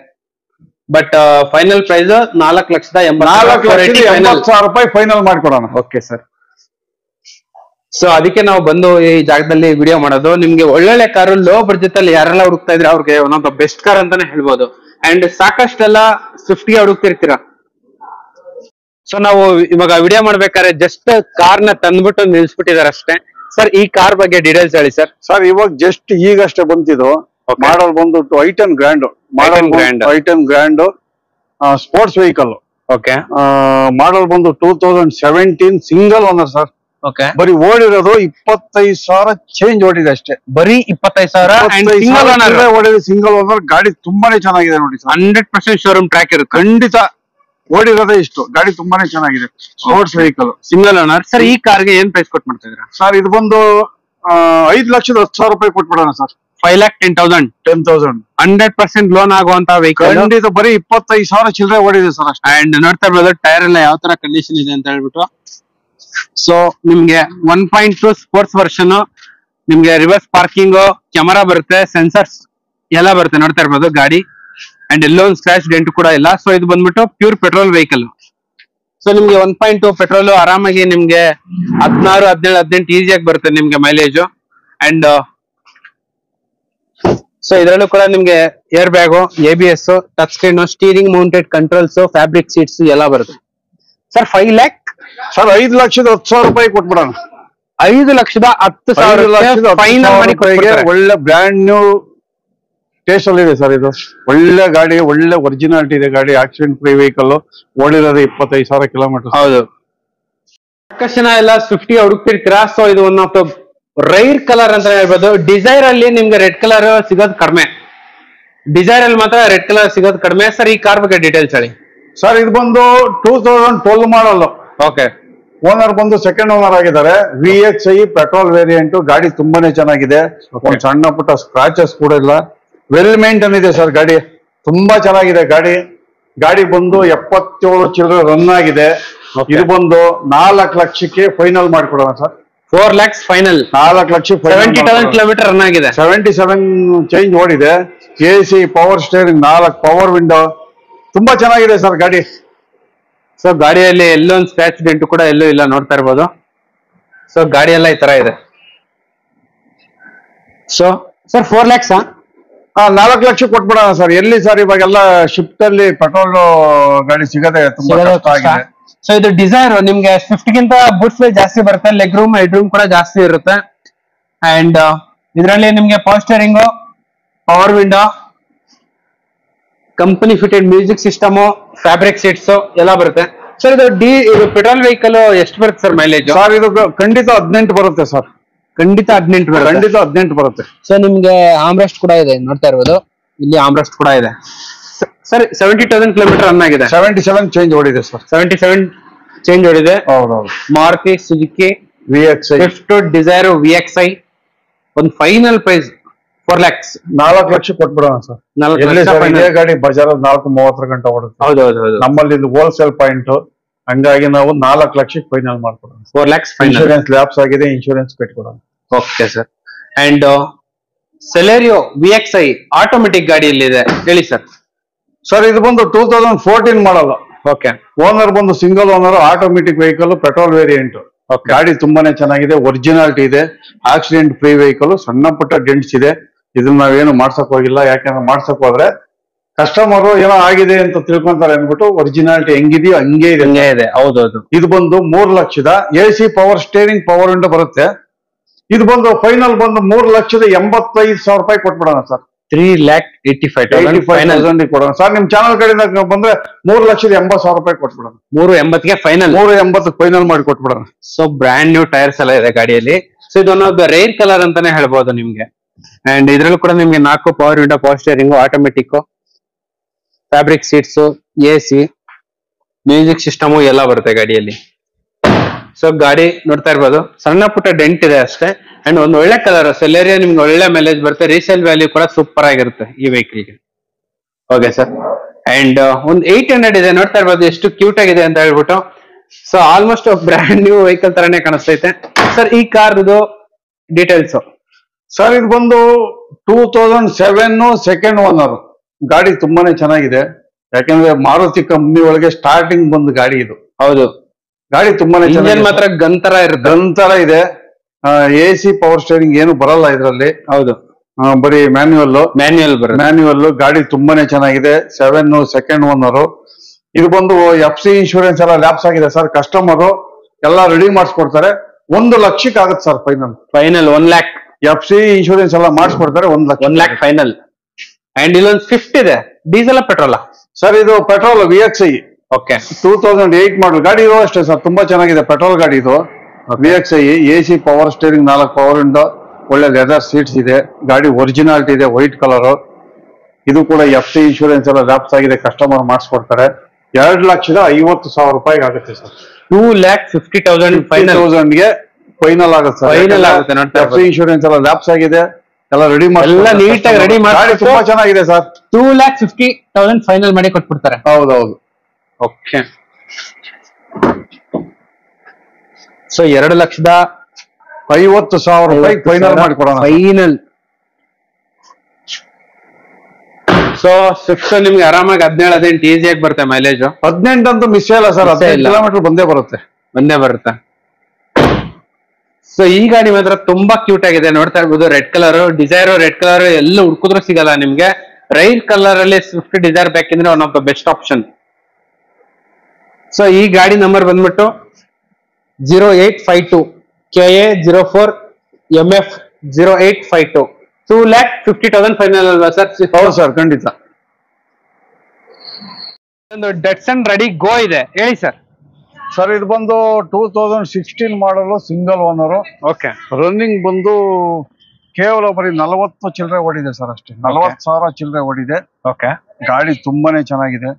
ಬಟ್ ಫೈನಲ್ ಪ್ರೈಸ್ 4,80,000 ರೂಪಾಯಿ ಫೈನಲ್ ಮಾಡ್ಕೊಡೋಣ. Okay sir. ಸೊ ಅದಕ್ಕೆ ನಾವು ಬಂದು ಈ ಜಾಗದಲ್ಲಿ ವಿಡಿಯೋ ಮಾಡೋದು. ನಿಮ್ಗೆ ಒಳ್ಳೊಳ್ಳೆ ಕಾರು ಲೋ ಬಡ್ಜೆಟ್ ಅಲ್ಲಿ ಯಾರೆಲ್ಲ ಹುಡುಕ್ತಾ ಇದ್ರೆ ಅವ್ರಿಗೆ one of the best car ಅಂತಾನೆ ಹೇಳ್ಬೋದು. ಅಂಡ್ ಸಾಕಷ್ಟೆಲ್ಲ ಸ್ವಿಫ್ಟ್ಗೆ ಹುಡುಕ್ತಿರ್ತೀರಾ. ಸೊ ನಾವು ಇವಾಗ ವಿಡಿಯೋ ಮಾಡ್ಬೇಕಾದ್ರೆ ಜಸ್ಟ್ ಕಾರ್ ನ ತಂದ್ಬಿಟ್ಟು ನಿಲ್ಸ್ಬಿಟ್ಟಿದಾರೆ ಅಷ್ಟೇ. ಸರ್ ಈ ಕಾರ್ ಬಗ್ಗೆ ಡೀಟೇಲ್ಸ್ ಹೇಳಿ ಸರ್. ಸರ್ ಇವಾಗ ಜಸ್ಟ್ ಈಗಷ್ಟೇ ಬಂತಿದ್ದು. ಮಾಡಲ್ ಬಂದ್ಬಿಟ್ಟು i10 grand. i10 grand sports vehicle. Okay. Model ಬಂದು 2017 ಸಿಂಗಲ್ ಓನರ್ ಸರ್. ಓಕೆ. ಬರೀ ಓಡಿರೋದು 25,000 ಚೇಂಜ್ ಓಡಿದೆ ಅಷ್ಟೇ. ಬರೀ 25,000 ಓಡಿದೆ. Single owner. ಗಾಡಿ ತುಂಬಾನೇ ಚೆನ್ನಾಗಿದೆ ನೋಡಿ ಸರ್. 100% ಶೋರೂಮ್ ಟ್ರ್ಯಾಕ್ ಇರುತ್ತೆ. ಖಂಡಿತ. ಓಡಿರೋದೇ ಇಷ್ಟು. ಗಾಡಿ ತುಂಬಾನೇ ಚೆನ್ನಾಗಿದೆ. Sports vehicle, single owner. Sir ಈ ಕಾರ್ಗೆ ಏನ್ ಪ್ರೈಸ್ ಕೊಟ್ಟು ಮಾಡ್ತಾ ಇದ್ದೀರಾ? ಸರ್ ಇದು ಬಂದು 5,10,000 ರೂಪಾಯಿ ಕೊಟ್ಬಿಡೋಣ ಸರ್. 5,10,000. 10,000. 100% ಲೋನ್ ಆಗುವಂತ ವೆಹಿಕಲ್. ಖಂಡಿತ. ಬರೀ 25,000 ಚಿಲ್ಲರೆ ಓಡಿದೆ ಸರ್ ಅಷ್ಟೇ. ಅಂಡ್ ನೋಡ್ತಾ ಇರ್ಬೋದು ಟೈರ್ ಎಲ್ಲ ಯಾವ ತರ ಕಂಡೀಷನ್ ಇದೆ ಅಂತ ಹೇಳ್ಬಿಟ್ಟು. ಸೊ ನಿಮ್ಗೆ 1.2 ಸ್ಪೋರ್ಟ್ಸ್ ವರ್ಷನ್, ನಿಮ್ಗೆ ರಿವರ್ಸ್ ಪಾರ್ಕಿಂಗ್, ಕ್ಯಾಮರಾ ಬರುತ್ತೆ, ಸೆನ್ಸರ್ಸ್ ಎಲ್ಲ ಬರುತ್ತೆ. ನೋಡ್ತಾ ಇರ್ಬೋದು ಗಾಡಿ. ಅಂಡ್ ಎಲ್ಲೋ ಒಂದು ಸ್ಕ್ರಾಚ್ ಡೆಂಟ್ ಕೂಡ ಇಲ್ಲ. ಸೊ ಇದು ಬಂದ್ಬಿಟ್ಟು ಪ್ಯೂರ್ ಪೆಟ್ರೋಲ್ ವೆಹಿಕಲ್. ಸೊ ನಿಮ್ಗೆ 1.2 ಪೆಟ್ರೋಲ್ ಆರಾಮಾಗಿ ನಿಮ್ಗೆ 16, 17, 18 ಈಸಿಯಾಗಿ ಬರುತ್ತೆ ನಿಮ್ಗೆ ಮೈಲೇಜ್. ಅಂಡ್ ಸೊ ಇದರಲ್ಲೂ ಕೂಡ ನಿಮ್ಗೆ air bag, ABS, touch screen, steering mounted controls, fabric seats ಎಲ್ಲ ಬರುತ್ತೆ. Sir 5 lakh. ಸರ್ 5,10,000 ರೂಪಾಯಿ ಕೊಟ್ಬಿಡೋಣ. 5,10,000 ಫೈನಲ್ ಮಾಡಿ ಕೊಡ್ತಾರೆ. ಒಳ್ಳೆ ಬ್ರ್ಯಾಂಡ್ ನ್ಯೂ ಟೇಸ್ಟ್ ಅಲ್ಲಿ ಇದೆ ಸರ್. ಇದು ಒಳ್ಳೆ ಗಾಡಿ, ಒಳ್ಳೆ ಒರಿಜಿನಾಲಿಟಿ ಇದೆ ಗಾಡಿ. ಆಕ್ಸಿಡೆಂಟ್ ಫ್ರೀ ವೆಹಿಕಲ್, ಓಡಿರೋದು 25,000 ಕಿಲೋಮೀಟರ್. ಹೌದು. ಸಾಕಷ್ಟು ಜನ ಎಲ್ಲ ಸ್ವಿಫ್ಟ್ ಹುಡುಕ್ತಿರ್ತೀರಾ. ಸೊ ಇದು one of the rare colour ಅಂತ ಹೇಳ್ಬೋದು. ಡಿಸೈರ್ ಅಲ್ಲಿ ನಿಮ್ಗೆ ರೆಡ್ ಕಲರ್ ಸಿಗೋದು ಕಡಿಮೆ, ಡಿಸೈರ್ ಅಲ್ಲಿ ಮಾತ್ರ ರೆಡ್ ಕಲರ್ ಸಿಗೋದು ಕಡಿಮೆ. ಸರ್ ಈ ಕಾರ್ ಬಗ್ಗೆ ಡೀಟೇಲ್ಸ್ ಹೇಳಿ ಸರ್. ಇದು ಬಂದು 2012 ಮಾಡಲ್. ಓಕೆ. ಓನರ್ ಬಂದು ಸೆಕೆಂಡ್ ಓನರ್ ಆಗಿದ್ದಾರೆ. VXi petrol variant. ಗಾಡಿ ತುಂಬಾನೇ ಚೆನ್ನಾಗಿದೆ. ಒಂದ್ ಸಣ್ಣ ಪುಟ್ಟ ಸ್ಕ್ರಾಚಸ್ ಕೂಡ ಇಲ್ಲ. ವೆಲ್ ಮೇಂಟೈನ್ ಇದೆ ಸರ್ ಗಾಡಿ. ತುಂಬಾ ಚೆನ್ನಾಗಿದೆ ಗಾಡಿ. ಗಾಡಿ ಬಂದು 77 ಚಿಲ್ಲರೆ ರನ್ ಆಗಿದೆ. ಇದು ಬಂದು 4 ಲಕ್ಷಕ್ಕೆ ಫೈನಲ್ ಮಾಡಿಕೊಡೋಣ sir. 4 lakhs final. 4 lakh 70,000 kilometre run ಆಗಿದೆ. 77 ಚೇಂಜ್ ಓಡಿದೆ. AC, power steering, 4 power window. ತುಂಬಾ ಚೆನ್ನಾಗಿದೆ ಸರ್ ಗಾಡಿ. ಸೊ ಗಾಡಿಯಲ್ಲಿ ಎಲ್ಲೊಂದು ಸ್ಕ್ರಾಚ್ ಡೆಂಟ್ ಕೂಡ ಎಲ್ಲೂ ಇಲ್ಲ, ನೋಡ್ತಾ ಇರ್ಬೋದು. ಸೊ ಗಾಡಿ ಎಲ್ಲ ಈ ತರ ಇದೆ. ಸೊ ಸರ್ 4 lakhs 4 ಲಕ್ಷ ಕೊಟ್ಬಿಡೋಣ ಸರ್. ಎಲ್ಲಿ ಸರ್ ಇವಾಗೆಲ್ಲ ಶಿಫ್ಟ್ ಅಲ್ಲಿ ಪೆಟ್ರೋಲ್ ಗಾಡಿ ಸಿಗದೆ ತುಂಬಾ ಕಷ್ಟ ಆಗಿದೆ. ಸೊ ಇದು ಡಿಸೈರ್ ನಿಮ್ಗೆ ಸ್ವಿಫ್ಟ್ ಗಿಂತ ಬೂಟ್ ಸ್ಪೇಸ್ ಜಾಸ್ತಿ ಬರುತ್ತೆ, ಲೆಗ್ ರೂಮ್, ಹೆಡ್ ರೂಮ್ ಕೂಡ ಜಾಸ್ತಿ ಇರುತ್ತೆ. ಅಂಡ್ ಇದರಲ್ಲಿ ನಿಮ್ಗೆ power steering, power window, company fitted music system, fabric seats ಎಲ್ಲ ಬರುತ್ತೆ. ಸರ್ ಇದು ಇದು ಪೆಟ್ರೋಲ್ ವೆಹಿಕಲ್ ಎಷ್ಟು ಬರುತ್ತೆ ಸರ್ ಮೈಲೇಜ್? ಸರ್ ಇದು ಖಂಡಿತ 18 ಬರುತ್ತೆ ಸರ್. ಖಂಡಿತ 18 ಬರುತ್ತೆ. ಖಂಡಿತ 18 ಬರುತ್ತೆ. ಸೊ ನಿಮ್ಗೆ ಆಮ್ರೆಸ್ಟ್ ಕೂಡ ಇದೆ, ನೋಡ್ತಾ ಇರ್ಬೋದು. ಇಲ್ಲಿ ಆಮ್ರೆಸ್ಟ್ ಕೂಡ ಇದೆ. ಸರ್ 70,000 ಕಿಲೋಮೀಟರ್ ರನ್ ಆಗಿದೆ. 77 ಚೇಂಜ್ ಓಡಿದೆ ಸರ್. 77 ಚೇಂಜ್ ಓಡಿದೆ. ಹೌದೌದು. Maruti Suzuki VXi Swift Dzire VXi ಒಂದು ಫೈನಲ್ ಪ್ರೈಸ್ 4 lakhs. 4 ಲಕ್ಷ ಕೊಟ್ಬಿಡೋಣ ಸರ್. 4 ಎಲ್ಲಿ ಲಕ್ಷ ಸರ್ final. ಇದೇ ಗಾಡಿ ಬಜಾರ್ 4:30 ಗಂಟೆ ಓಡುತ್ತೆ. ಹೌದೌದು. ನಮ್ಮಲ್ಲಿ ಇದು ಹೋಲ್ಸೇಲ್ ಪಾಯಿಂಟ್. ಹಂಗಾಗಿ ನಾವು 4 ಲಕ್ಷಕ್ಕೆ ಫೈನಲ್ ಮಾಡ್ಕೊಡೋಣ. 4 lakhs ಫೈನಲ್. ಇನ್ಶೂರೆನ್ಸ್ ಲ್ಯಾಪ್ಸ್ ಆಗಿದೆ, ಇನ್ಶೂರೆನ್ಸ್ ಕಟ್ಕೊಡೋಣ. Okay sir. And Celerio VXi automatic ಗಾಡಿಯಲ್ಲಿದೆ, ಹೇಳಿ ಸರ್. ಸರ್ ಇದು ಬಂದು 2014 ಮಾಡಲ್ಲ. ಓಕೆ. ಓನರ್ ಬಂದು single owner, automatic vehicle, petrol variant. ಗಾಡಿ ತುಂಬಾನೇ ಚೆನ್ನಾಗಿದೆ, ಒರಿಜಿನಾಲಿಟಿ ಇದೆ, ಆಕ್ಸಿಡೆಂಟ್ ಫ್ರೀ ವೆಹಿಕಲ್. ಸಣ್ಣ ಪುಟ್ಟ ಡೆಂಟ್ಸ್ ಇದೆ. ಇದನ್ನ ನಾವೇನು ಮಾಡ್ಸಕ್ ಹೋಗಿಲ್ಲ. ಯಾಕಂದ್ರೆ ಮಾಡ್ಸಕ್ ಹೋದ್ರೆ ಕಸ್ಟಮರ್ ಏನೋ ಆಗಿದೆ ಅಂತ ತಿಳ್ಕೊಂತಾರೆ ಅನ್ಬಿಟ್ಟು ಒರಿಜಿನಾಲಿಟಿ ಹೆಂಗಿದೆಯೋ ಹಂಗೆ ಇದೆ. ಹೌದೌದು. ಇದು ಬಂದು 3 ಲಕ್ಷದ AC, power steering, power window ಬರುತ್ತೆ. ಇದು ಬಂದು ಫೈನಲ್ ಬಂದು 3,85,000 ರೂಪಾಯಿ ಕೊಟ್ಬಿಡೋಣ ಸರ್. 3,85,000 ಕೊಡೋಣ ಸರ್. ನಿಮ್ ಚಾನಲ್ ಕಡೆಯಿಂದ ಬಂದ್ರೆ 3,80,000 ರೂಪಾಯಿ ಕೊಟ್ಬಿಡೋಣ. 380ಗೆ ಫೈನಲ್. 380 ಫೈನಲ್ ಮಾಡಿ ಕೊಟ್ಬಿಡೋಣ. ಸೊ ಬ್ರ್ಯಾಂಡ್ ನ್ಯೂ ಟೈರ್ಸ್ ಎಲ್ಲ ಇದೆ ಗಾಡಿಯಲ್ಲಿ. ಸೊ ಇದೊಂದು ರೈರ್ ಕಲರ್ ಅಂತಾನೆ ಹೇಳ್ಬೋದು ನಿಮ್ಗೆ. ಅಂಡ್ ಇದ್ರಲ್ಲೂ ಕೂಡ ನಿಮ್ಗೆ 4 power window, power steering, automatic, fabric seats, AC, music system ಎಲ್ಲ ಬರುತ್ತೆ ಗಾಡಿಯಲ್ಲಿ. ಸೊ ಗಾಡಿ ನೋಡ್ತಾ ಇರ್ಬೋದು, ಸಣ್ಣ ಪುಟ್ಟ ಡೆಂಟ್ ಇದೆ ಅಷ್ಟೇ. ಅಂಡ್ ಒಂದು ಒಳ್ಳೆ ಕಲರ್ ಸೆಲೆರಿಯಾ, ನಿಮ್ಗೆ ಒಳ್ಳೆ ಮೈಲೇಜ್ ಬರುತ್ತೆ. ರೀಸೇಲ್ ವ್ಯಾಲ್ಯೂ ಕೂಡ ಸೂಪರ್ ಆಗಿರುತ್ತೆ ಈ ವೆಹಿಕಲ್ಗೆ. Okay sir. ಅಂಡ್ ಒಂದು 800 ಇದೆ, ನೋಡ್ತಾ ಇರ್ಬೋದು ಎಷ್ಟು ಕ್ಯೂಟ್ ಆಗಿದೆ ಅಂತ ಹೇಳ್ಬಿಟ್ಟು. So almost brand new vehicle ತರಾನೇ ಕಾಣಿಸ್ತೈತೆ. ಸರ್ ಈ ಕಾರ್ದು ಡೀಟೇಲ್ಸ್ ಸರ್. ಇದು ಬಂದು 2007 ಸೆಕೆಂಡ್ ಓನರ್. ಗಾಡಿ ತುಂಬಾನೇ ಚೆನ್ನಾಗಿದೆ. ಯಾಕಂದ್ರೆ ಮಾರುತಿ ಕಂಪ್ನಿ ಒಳಗೆ ಸ್ಟಾರ್ಟಿಂಗ್ ಬಂದು ಗಾಡಿ ಇದು. ಹೌದು. ಗಾಡಿ ತುಂಬಾನೇ ಇಂಜಿನ್ ಮಾತ್ರ ಗಂತರ ಇರುತ್ತೆ. ಗಂತರ ಇದೆ. AC, ಪವರ್ ಸ್ಟೇರಿಂಗ್ ಏನು ಬರಲ್ಲ ಇದರಲ್ಲಿ. ಹೌದು. ಬರೀ ಮ್ಯಾನ್ಯುವಲ್ ಬರುತ್ತೆ. ಮ್ಯಾನ್ಯುವಲ್. ಗಾಡಿ ತುಂಬಾನೇ ಚೆನ್ನಾಗಿದೆ. 7 ಸೆಕೆಂಡ್ ಓನರ್. ಇದು ಬಂದು FC ಇನ್ಶೂರೆನ್ಸ್ ಎಲ್ಲ ಲ್ಯಾಪ್ಸ್ ಆಗಿದೆ ಸರ್. ಕಸ್ಟಮರ್ ಎಲ್ಲ ರೆಡಿ ಮಾಡಿಸ್ಕೊಡ್ತಾರೆ. 1 ಲಕ್ಷಕ್ಕೆ ಆಗುತ್ತೆ sir final. 1 lakh. FC insurance ಎಲ್ಲ ಮಾಡಿಸ್ಕೊಡ್ತಾರೆ. 1 lakh ಫೈನಲ್. ಅಂಡ್ ಇಲ್ಲೊಂದು ಸ್ವಿಫ್ಟ್ ಇದೆ, ಡೀಸೆಲ್ ಪೆಟ್ರೋಲ್ ಸರ್? ಇದು ಪೆಟ್ರೋಲ್ VXi. ಓಕೆ. 2008 ಮಾಡಲ್ ಗಾಡಿ ಇದು ಅಷ್ಟೇ ಸರ್. ತುಂಬಾ ಚೆನ್ನಾಗಿದೆ ಪೆಟ್ರೋಲ್ ಗಾಡಿ ಇದು. VXi AC, power steering, 4 power window, ಒಳ್ಳೆ ಲೆದರ್ ಸೀಟ್ಸ್ ಇದೆ. ಗಾಡಿ ಒರಿಜಿನಾಲಿಟಿ ಇದೆ, ವೈಟ್ ಕಲರ್. ಇದು ಕೂಡ FC ಇನ್ಶೂರೆನ್ಸ್ ಎಲ್ಲ ಲ್ಯಾಪ್ಸ್ ಆಗಿದೆ, ಕಸ್ಟಮರ್ ಮಾಡಿಸ್ಕೊಡ್ತಾರೆ. 2,50,000 ರೂಪಾಯಿಗೆ ಆಗುತ್ತೆ ಸರ್. 2,50,000 ಫೈನಲ್. 50,000ಗೆ ಫೈನಲ್ ಆಗುತ್ತೆ ಸರ್. ಫೈನಲ್ ಆಗುತ್ತೆ. FC ಇನ್ಶೂರೆನ್ಸ್ ಎಲ್ಲ ಲ್ಯಾಪ್ಸ್ ಆಗಿದೆ, ಎಲ್ಲ ರೆಡಿ ಮಾಡಿ, ಎಲ್ಲ ನೀಟಾಗಿ ರೆಡಿ ಮಾಡಿ. ಗಾಡಿ ತುಂಬಾ ಚೆನ್ನಾಗಿದೆ ಸರ್. 2,50,000 ಫೈನಲ್ ಮಾಡಿ ಕೊಟ್ಬಿಡ್ತಾರೆ. ಹೌದೌದು. ಓಕೆ. ಸೊ 2,50,000 ರೂಪಾಯಿ ಫೈನಲ್ ಮಾಡಿ ಕೊಡೋಣ. ಫೈನಲ್. ಸೊ ಸ್ವಿಫ್ಟ್ ನಿಮ್ಗೆ ಆರಾಮಾಗಿ 17 ಈಸಿಯಾಗಿ ಬರುತ್ತೆ ಮೈಲೇಜ್. 18 ಅಂತೂ ಮಿಸ್ ಇಲ್ಲ ಸರ್. 15 ಕಿಲೋಮೀಟರ್ ಬಂದೇ ಬರುತ್ತೆ. ಸೊ ಈ ಗಾಡಿ ಮಾತ್ರ ತುಂಬಾ ಕ್ಯೂಟ್ ಆಗಿದೆ, ನೋಡ್ತಾ ಇರ್ಬೋದು. Red colour Dzire, red colour ಎಲ್ಲ ಹುಡ್ಕುದ್ರು ಸಿಗಲ್ಲ ನಿಮ್ಗೆ. ರೈಲ್ ಕಲರ್ ಅಲ್ಲಿ ಸ್ವಿಫ್ಟ್ ಡಿಸೈರ್ ಬೇಕಂದ್ರೆ one of the best option. So ಈ ಗಾಡಿ ನಂಬರ್ ಬಂದ್ಬಿಟ್ಟು 0852 KA04MF0852 2,50,000 ಫೈನಲ್ ಅಲ್ವಾ ಸರ್? ಹೌದು ಸರ್, ಖಂಡಿತ. ಒಂದು ಡೆಟ್ಸನ್ ರೆಡಿ ಗೋ ಇದೆ, ಹೇಳಿ ಸರ್. ಸರ್ ಇದು ಬಂದು 2016 ಮಾಡಲು, ಸಿಂಗಲ್ ಓನರು. ಓಕೆ. ರನ್ನಿಂಗ್ ಬಂದು ಕೇವಲ ಬರೀ 40 ಚಿಲ್ಲರೆ ಓಡಿದೆ ಸರ್, ಅಷ್ಟೇ. 40,000 ಚಿಲ್ಲರೆ ಓಡಿದೆ. ಓಕೆ. ಗಾಡಿ ತುಂಬಾನೇ ಚೆನ್ನಾಗಿದೆ.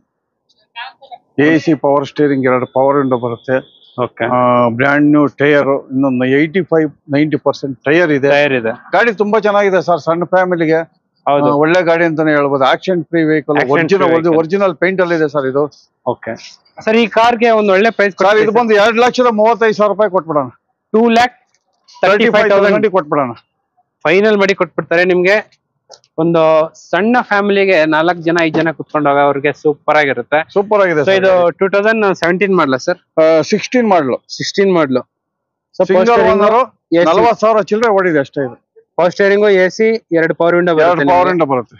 AC power steering, 2 power window ಬರುತ್ತೆ. ಓಕೆ. ಬ್ರ್ಯಾಂಡ್ ನ್ಯೂ ಟೈರ್, ಇನ್ನೊಂದು 85-90% ಟೈರ್ ಇದೆ. ಗಾಡಿ ತುಂಬಾ ಚೆನ್ನಾಗಿದೆ ಸರ್, ಸಣ್ಣ ಫ್ಯಾಮಿಲಿಗೆ ಒಳ್ಳೆ ಗಾಡಿ ಅಂತಾನೆ ಹೇಳ್ಬೋದು. Accident free vehicle, original paint ಅಲ್ಲಿ ಇದೆ ಸರ್ ಇದು. ಓಕೆ ಸರ್, ಈ ಕಾರ್ಗೆ ಒಂದು ಒಳ್ಳೆ ಪ್ರೈಸ್ ಸರ್ ಇದು ಬಂದು 2,35,000 ರೂಪಾಯಿ ಕೊಟ್ಬಿಡೋಣ. 2,35,000 ಕೊಟ್ಬಿಡೋಣ. ಫೈನಲ್ ಮಾಡಿ ಕೊಟ್ಬಿಡ್ತಾರೆ ನಿಮ್ಗೆ. ಒಂದು ಸಣ್ಣ ಫ್ಯಾಮಿಲಿಗೆ 4 ಜನ 5 ಜನ ಕುತ್ಕೊಂಡು ಅವ್ರಿಗೆ ಸೂಪರ್ ಆಗಿರುತ್ತೆ. ಸೂಪರ್ ಆಗಿದೆ. ಇದು 2017 ಮಾಡಲ ಸರ್? 16 ಮಾಡಲು. 16 ಮಾಡಲು. ಸಿಂಗಲ್ ಓನರ್, 40,000 ಚಿಲ್ಲರೆ ಓಡಿದೆ ಅಷ್ಟೇ. ಇದು power steering, AC, 2 power window ಬರುತ್ತೆ.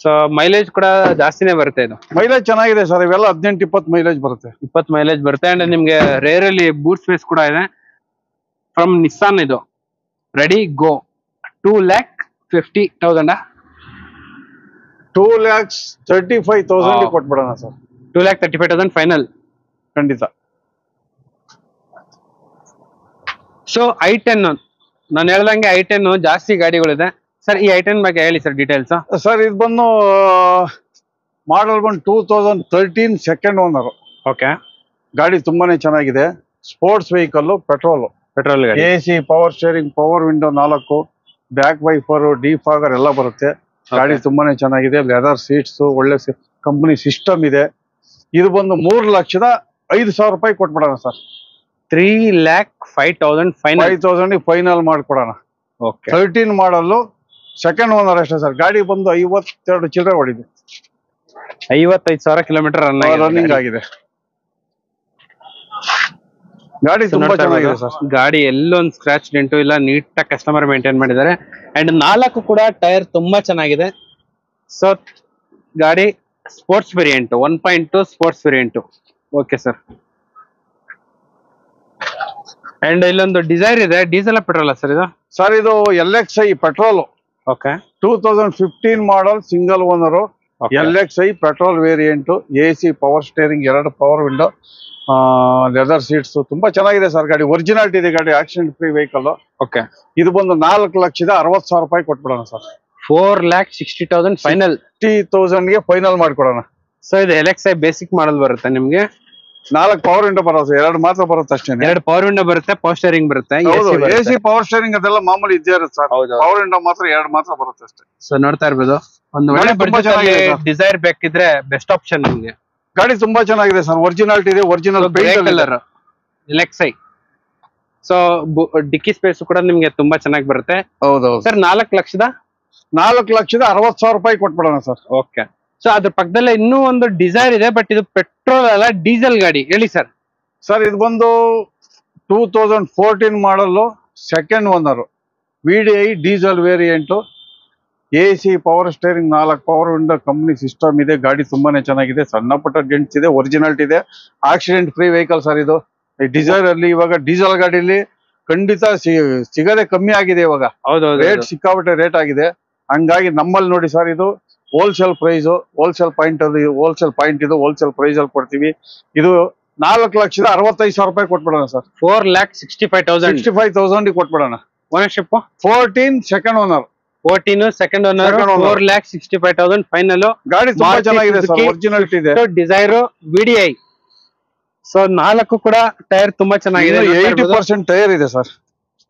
ಸೊ ಮೈಲೇಜ್ ಕೂಡ ಜಾಸ್ತಿನೇ ಬರುತ್ತೆ. ಇದು ಮೈಲೇಜ್ ಚೆನ್ನಾಗಿದೆ ಸರ್, ಇವೆಲ್ಲ 18-20 ಮೈಲೇಜ್ ಬರುತ್ತೆ. 20 ಮೈಲೇಜ್ ಬರುತ್ತೆ. ಅಂಡ್ ನಿಮ್ಗೆ ರೇರ್ ಅಲ್ಲಿ ಬೂಟ್ ಸ್ಪೇಸ್ ಕೂಡ ಇದೆ ಫ್ರಮ್ ನಿಸ್ಸಾನ್. ಇದು ರೆಡಿ ಗೋ 2,50,000. 2,35,000 ಕೊಟ್ಬಿಡೋಣ ಸರ್. 2,35,000 ಫೈನಲ್. ಖಂಡಿತ. ಸೊ I10, ನಾನು ಹೇಳ್ದಂಗೆ I10 ಜಾಸ್ತಿ ಗಾಡಿಗಳಿದೆ ಸರ್. ಈ I10 ಬಗ್ಗೆ ಹೇಳಿ ಸರ್ ಡೀಟೇಲ್ಸ್. ಸರ್ ಇದು ಬಂದು ಮಾಡಲ್ ಬಂದು 2013 ಸೆಕೆಂಡ್ ಓನರ್. ಓಕೆ. ಗಾಡಿ ತುಂಬಾನೇ ಚೆನ್ನಾಗಿದೆ. ಸ್ಪೋರ್ಟ್ಸ್ ವೆಹಿಕಲ್, ಪೆಟ್ರೋಲ್ ಗಾಡಿ. AC power steering, power window 4, back wiper, defogger ಎಲ್ಲ ಬರುತ್ತೆ. ಗಾಡಿ ತುಂಬಾನೇ ಚೆನ್ನಾಗಿದೆ. ಲೆದರ್ ಸೀಟ್ಸ್, ಒಳ್ಳೆ ಕಂಪನಿ ಸಿಸ್ಟಮ್ ಇದೆ. ಇದು ಬಂದು 3,05,000 ರೂಪಾಯಿ ಕೊಟ್ಬಿಡೋಣ ಸರ್. 3,05,000 ಫೈನಲ್. 5,000 ಫೈನಲ್ ಮಾಡ್ಕೊಡೋಣ. ಓಕೆ. 13 ಮಾಡಲು, ಸೆಕೆಂಡ್ ಓನರ್ ಅಷ್ಟೇ ಸರ್. ಗಾಡಿ ಬಂದು 52 ಚಿಲ್ಲರೆ ಓಡಿದೆ. 55,000 ಕಿಲೋಮೀಟರ್ ರನ್ನಿಂಗ್ ಆಗಿದೆ. ಗಾಡಿ ತುಂಬಾ ಚೆನ್ನಾಗಿದೆ ಸರ್. ಗಾಡಿ ಎಲ್ಲೊಂದು ಸ್ಕ್ರಾಚ್ ಡೆಂಟು ಇಲ್ಲ, ನೀಟಾಗಿ ಕಸ್ಟಮರ್ ಮೇಂಟೈನ್ ಮಾಡಿದ್ದಾರೆ. ಅಂಡ್ 4 ಕೂಡ ಟೈರ್ ತುಂಬಾ ಚೆನ್ನಾಗಿದೆ. ಸೊ ಗಾಡಿ sports variant 1.2 sports variant. Okay sir. And ಇಲ್ಲೊಂದು ಡಿಸೈರ್ ಇದೆ, ಡೀಸೆಲ್ ಪೆಟ್ರೋಲ್ ಸರ್ ಇದು? ಸರ್ ಇದು LXi petrol. Okay. 2015 model, single owner. LXi petrol variant, AC power steering, 2 power window, leather seats, ತುಂಬಾ ಚೆನ್ನಾಗಿದೆ ಸರ್. ಗಾಡಿ ಒರಿಜಿನಾಲಿಟಿ ಇದೆ. ಗಾಡಿ ಆಕ್ಸಿಡೆಂಟ್ ಫ್ರೀ ವೆಹಿಕಲ್. ಓಕೆ. ಇದು ಬಂದು 4,60,000 ರೂಪಾಯಿ ಕೊಟ್ಬಿಡೋಣ ಸರ್. 4,60,000 ಫೈನಲ್. 60,000 ಫೈನಲ್ ಮಾಡ್ಕೊಡೋಣ. ಸೊ ಇದು LXi ಬೇಸಿಕ್ ಮಾಡಲ್ ಬರುತ್ತೆ ನಿಮ್ಗೆ. 4 ಪವರ್ ವಿಂಡೋ ಬರುತ್ತೆ, 2 ಮಾತ್ರ ಬರುತ್ತೆ ಅಷ್ಟೇ. 2 ಪವರ್ ವಿಂಡೋ ಬರುತ್ತೆ, ಪವರ್ ಸ್ಟೇರಿಂಗ್ ಬರುತ್ತೆ. AC ಪವರ್ ಸ್ಟೇರಿಂಗ್ ಅದೆಲ್ಲ ಮಾಮೂಲಿ ಇದ್ದೇ ಇರುತ್ತೆ ಸರ್. ಪವರ್ ವಿಂಡೋ ಮಾತ್ರ 2 ಮಾತ್ರ ಬರುತ್ತೆ ಅಷ್ಟೇ. ಸೊ ನೋಡ್ತಾ ಇರ್ಬೋದು, ಒಂದು ಒಳ್ಳೆ ಡಿಸೈರ್ ಬೇಕಿದ್ರೆ ಬೆಸ್ಟ್ ಆಪ್ಷನ್ ನಿಮ್ಗೆ. ಗಾಡಿ ತುಂಬಾ ಚೆನ್ನಾಗಿದೆ ಸರ್, ಒರಿಜಿನಾಲಿಟಿ ಇದೆ. Original colour LXi. ಸೊ ಡಿಕ್ಕಿ ಸ್ಪೇಸ್ ಕೂಡ ನಿಮ್ಗೆ ತುಂಬಾ ಚೆನ್ನಾಗಿ ಬರುತ್ತೆ. ಹೌದೌದು ಸರ್. 4,60,000 ರೂಪಾಯಿ ಕೊಟ್ಬಿಡೋಣ ಸರ್. ಓಕೆ. ಸೊ ಅದ್ರ ಪಕ್ಕದಲ್ಲೇ ಇನ್ನೂ ಒಂದು ಡಿಸೈರ್ ಇದೆ, ಬಟ್ ಇದು ಪೆಟ್ರೋಲ್ ಅಲ್ಲ, ಡೀಸೆಲ್ ಗಾಡಿ. ಹೇಳಿ ಸರ್. ಸರ್ ಇದು ಬಂದು 2014 ಮಾಡಲು, second owner, VDI diesel variant, AC power steering, 4 power window, company system ಇದೆ. ಗಾಡಿ ತುಂಬಾನೇ ಚೆನ್ನಾಗಿದೆ. ಸಣ್ಣ ಪುಟ್ಟ ಡೆಂಟ್ಸ್ ಇದೆ, ಒರಿಜಿನಾಲಿಟಿ ಇದೆ, ಆಕ್ಸಿಡೆಂಟ್ ಫ್ರೀ ವೆಹಿಕಲ್ ಸರ್ ಇದು. ಡೀಸೆಲ್ ಅಲ್ಲಿ ಇವಾಗ ಡೀಸೆಲ್ ಗಾಡಿಲಿ ಖಂಡಿತ ಸಿಗದೆ ಕಮ್ಮಿ ಆಗಿದೆ ಇವಾಗ. ರೇಟ್ ಸಿಕ್ಕಾಬಿಟ್ಟೆ ರೇಟ್ ಆಗಿದೆ. ಹಂಗಾಗಿ ನಮ್ಮಲ್ಲಿ ನೋಡಿ ಸರ್, ಇದು ಹೋಲ್ಸೇಲ್ ಪ್ರೈಸ್, ಹೋಲ್ಸೇಲ್ ಪಾಯಿಂಟ್ ಅದು, ಹೋಲ್ಸೇಲ್ ಪಾಯಿಂಟ್ ಇದು, ಹೋಲ್ಸೇಲ್ ಪ್ರೈಸ್ ಅಲ್ಲಿ ಕೊಡ್ತೀವಿ. ಇದು 4,65,000 ರೂಪಾಯಿ ಕೊಟ್ಬಿಡೋಣ ಸರ್. 4,65,000 ಕೊಟ್ಬಿಡೋಣ. Ownership 14 second owner. 14 second owner. 4,65,000 final. ಗಾಡಿ ತುಂಬಾ ಚೆನ್ನಾಗಿದೆ ಸರ್, ಒರಿಜಿನಾಲಿಟಿ ಇದೆ. Dzire VDI. ಸೊ 4 ಕೂಡ ಟೈರ್ ತುಂಬಾ ಚೆನ್ನಾಗಿದೆ. 80% ಟೈರ್ ಇದೆ ಸರ್.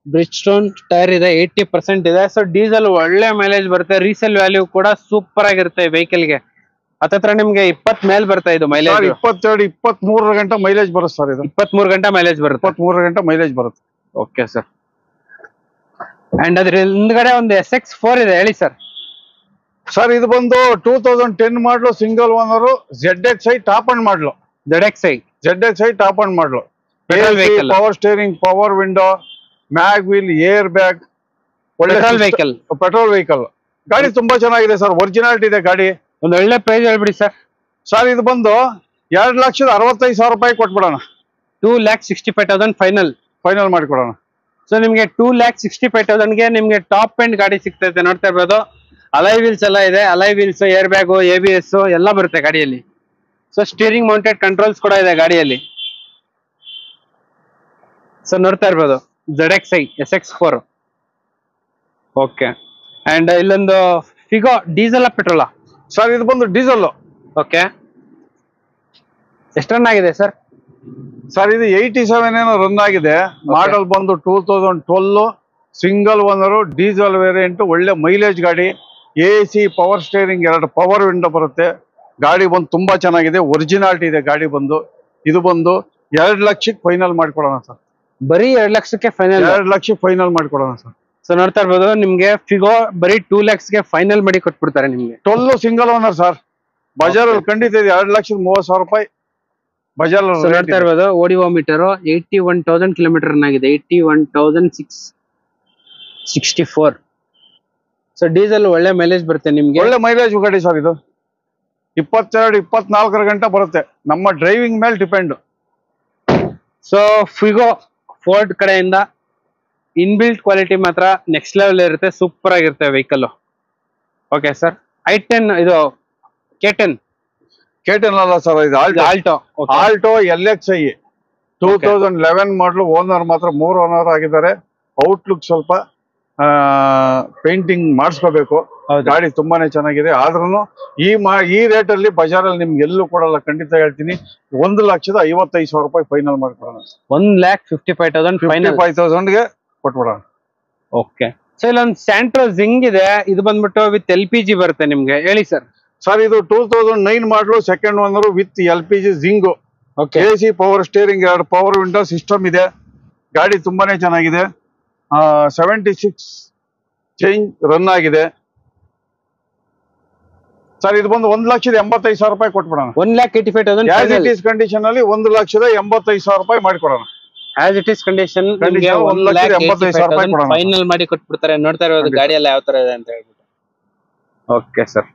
ಬ್ರಿಡ್ಜ್ ಸ್ಟೋನ್ ಟೈರ್ ಇದೆ, 80% ಇದೆ. ಸೊ ಡೀಸೆಲ್ ಒಳ್ಳೆ ಮೈಲೇಜ್ ಬರುತ್ತೆ. ರೀಸೇಲ್ ವ್ಯಾಲ್ಯೂ ಕೂಡ ಸೂಪರ್ ಆಗಿರುತ್ತೆ ವೆಹಿಕಲ್ ಗೆ. ಹತ್ತತ್ರ ನಿಮ್ಗೆ 20 ಮೇಲೆ ಬರುತ್ತೆ ಇದು ಮೈಲೇಜ್. 22-23 ಗಂಟೆ ಮೈಲೇಜ್ ಬರುತ್ತೆ ಸರ್ ಇದು. 23 ಗಂಟೆ ಮೈಲೇಜ್ ಬರುತ್ತೆ. 23 ಗಂಟೆ ಮೈಲೇಜ್ ಬರುತ್ತೆ. Okay sir. ಅಂಡ್ ಅದ್ರ ಹಿಂದ್ಗಡೆ ಒಂದು SX4 ಇದೆ, ಹೇಳಿ ಸರ್. ಸರ್ ಇದು ಬಂದು 2010 ಮಾಡಲು, single owner, ZXi top and ಮಾಡಲು. ZXi ಟಾಪ್ ಅಂಡ್ ಮಾಡಲು. Power steering, power window, mag wheel, air bag, ಒಳ್ಳೆ ಪೆಟ್ರೋಲ್ ವೆಹಿಕಲ್. ಗಾಡಿ ತುಂಬಾ ಚೆನ್ನಾಗಿದೆ ಸರ್, ಒರಿಜಿನಾಲಿಟಿ ಇದೆ ಗಾಡಿ. ಒಂದು ಒಳ್ಳೆ ಪ್ರೈಸ್ ಹೇಳ್ಬಿಡಿ ಸರ್. ಸರ್ ಇದು ಬಂದು 2,65,000 ರೂಪಾಯಿ ಕೊಟ್ಬಿಡೋಣ. 2,65,000 ಫೈನಲ್. ಫೈನಲ್ ಮಾಡಿಕೊಡೋಣ. ಸೊ ನಿಮ್ಗೆ 2,65,000ಗೆ ನಿಮ್ಗೆ ಟಾಪ್ ಎಂಡ್ ಗಾಡಿ ಸಿಗ್ತೈತೆ ನೋಡ್ತಾ ಇರ್ಬೋದು. ಅಲೈ ವೀಲ್ಸ್ ಎಲ್ಲ ಇದೆ, ಅಲೈ ವೀಲ್ಸ್, ಏರ್ ಬ್ಯಾಗು, ABS ಎಲ್ಲ ಬರುತ್ತೆ ಗಾಡಿಯಲ್ಲಿ. ಸೊ ಸ್ಟೀರಿಂಗ್ ಮೌಂಟೆಡ್ ಕಂಟ್ರೋಲ್ಸ್ ಕೂಡ ಇದೆ ಗಾಡಿಯಲ್ಲಿ. ಸೊ ನೋಡ್ತಾ ಇರ್ಬೋದು ZXi SX4. ಓಕೆ, ಅಂಡ್ ಇಲ್ಲೊಂದು ಫಿಗೋ ಡೀಸೆಲ್ ಪೆಟ್ರೋಲಾ ಸರ್ ಇದು ಬಂದು ಡೀಸೆಲ್. ಓಕೆ, ಎಷ್ಟು ರನ್ ಆಗಿದೆ ಸರ್? ಸರ್ ಇದು 87 ಏನೋ ರನ್ ಆಗಿದೆ. ಮಾಡಲ್ ಬಂದು 2012, ಸಿಂಗಲ್ ಓನರ್, ಡೀಸೆಲ್ ವೇರಿಯಂಟ್, ಒಳ್ಳೆ ಮೈಲೇಜ್ ಗಾಡಿ. AC power steering, 2 power window ಬರುತ್ತೆ. ಗಾಡಿ ಬಂದು ತುಂಬಾ ಚೆನ್ನಾಗಿದೆ, ಒರಿಜಿನಾಲಿಟಿ ಇದೆ ಗಾಡಿ ಬಂದು. ಇದು ಬಂದು 2 ಲಕ್ಷಕ್ಕೆ ಫೈನಲ್ ಮಾಡ್ಕೊಡೋಣ ಸರ್. ಬರೀ 2 ಲಕ್ಷಕ್ಕೆ ಫೈನಲ್? 2 ಲಕ್ಷಕ್ಕೆ ಫೈನಲ್ ಮಾಡ್ಕೊಡೋಣ ಸರ್. ಸೊ ನೋಡ್ತಾ ಇರ್ಬೋದು ನಿಮ್ಗೆ ಫಿಗೋ ಬರೀ 2 lakhsಗೆ ಫೈನಲ್ ಮಾಡಿ ಕೊಟ್ಬಿಡ್ತಾರೆ ನಿಮ್ಗೆ. 12 ಸಿಂಗಲ್ ಓನರ್ ಸರ್. ಬಜಾರ್ ಅಲ್ಲಿ ಖಂಡಿತ ಇದೆ 2,30,000 ರೂಪಾಯಿ ಬಜಾರ್. ನೋಡ್ತಾ ಇರ್ಬೋದು ಓಡಿಯೋಮೀಟರ್ 81,000 ಕಿಲೋಮೀಟರ್ ರನ್ ಆಗಿದೆ, 81,664. ಸೊ ಡೀಸೆಲ್ ಒಳ್ಳೆ ಮೈಲೇಜ್ ಬರುತ್ತೆ ನಿಮ್ಗೆ. ಒಳ್ಳೆ ಮೈಲೇಜ್ ಗಾಡಿ ಸರ್ ಇದು. 22-24 ಗಂಟೆ ಬರುತ್ತೆ. ನಮ್ಮ ಡ್ರೈವಿಂಗ್ ಮೇಲೆ ಡಿಪೆಂಡ್. ಸೊ ಫಿಗೋ ಫೋರ್ಡ್ ಕಡೆಯಿಂದ ಇನ್ಬಿಲ್ಟ್ ಕ್ವಾಲಿಟಿ ಮಾತ್ರ ನೆಕ್ಸ್ಟ್ ಲೆವೆಲ್ ಇರುತ್ತೆ, ಸೂಪರ್ ಆಗಿರುತ್ತೆ ವೆಹಿಕಲ್. ಓಕೆ ಸರ್, i10 ಇದು K10 ಅಲ್ಲ ಸರ್, ಇದು ಆಲ್ಟೋ. ಆಲ್ಟೋ LXi 2011 ಮಾಡಲು. ಓನರ್ ಮಾತ್ರ 3 ಓನರ್ ಆಗಿದ್ದಾರೆ. ಔಟ್ಲುಕ್ ಸ್ವಲ್ಪ ಪೇಂಟಿಂಗ್ ಮಾಡಿಸ್ಕೋಬೇಕು. ಗಾಡಿ ತುಂಬಾನೇ ಚೆನ್ನಾಗಿದೆ. ಆದ್ರೂ ಈ ರೇಟ್ ಅಲ್ಲಿ ಬಜಾರಲ್ಲಿ ನಿಮ್ಗೆ ಎಲ್ಲೂ ಕೊಡಲ್ಲ, ಖಂಡಿತ ಹೇಳ್ತೀನಿ. 1,55,000 ರೂಪಾಯಿ ಫೈನಲ್ ಮಾಡ್ಕೊಡೋಣ. 1,55,000 ಕೊಟ್ಬಿಡೋಣ. ಓಕೆ, ಸೊ ಇಲ್ಲೊಂದು ಸ್ಯಾಂಟ್ರೋ ಜಿಂಗ್ ಇದೆ, ಇದು ಬಂದ್ಬಿಟ್ಟು ವಿತ್ LPG ಬರುತ್ತೆ ನಿಮ್ಗೆ. ಹೇಳಿ ಸರ್. ಸರ್ ಇದು 2009 ಮಾಡಲು, second owner, with LPG ಜಿಂಗು. AC power steering, 2 power window system ಇದೆ. ಗಾಡಿ ತುಂಬಾನೇ ಚೆನ್ನಾಗಿದೆ. 76 ಚೇಂಜ್ ರನ್ ಆಗಿದೆ ಸರ್. ಇದು ಬಂದು 1,85,000 ರೂಪಾಯಿ ಕೊಟ್ಬಿಡೋಣ. 1,85,000 ಕಂಡೀಷನ್ ಅಲ್ಲಿ 1,85,000 ರೂಪಾಯಿ ಮಾಡಿಕೊಡೋಣ. As it is condition 1,85,000 final ಮಾಡಿ ಕೊಟ್ಬಿಡ್ತಾರೆ. ನೋಡ್ತಾ ಇರೋದು ಗಾಡಿ ಎಲ್ಲ ಯಾವ ತರ ಇದೆ ಅಂತ ಹೇಳ್ಬಿಟ್ಟು. Okay sir.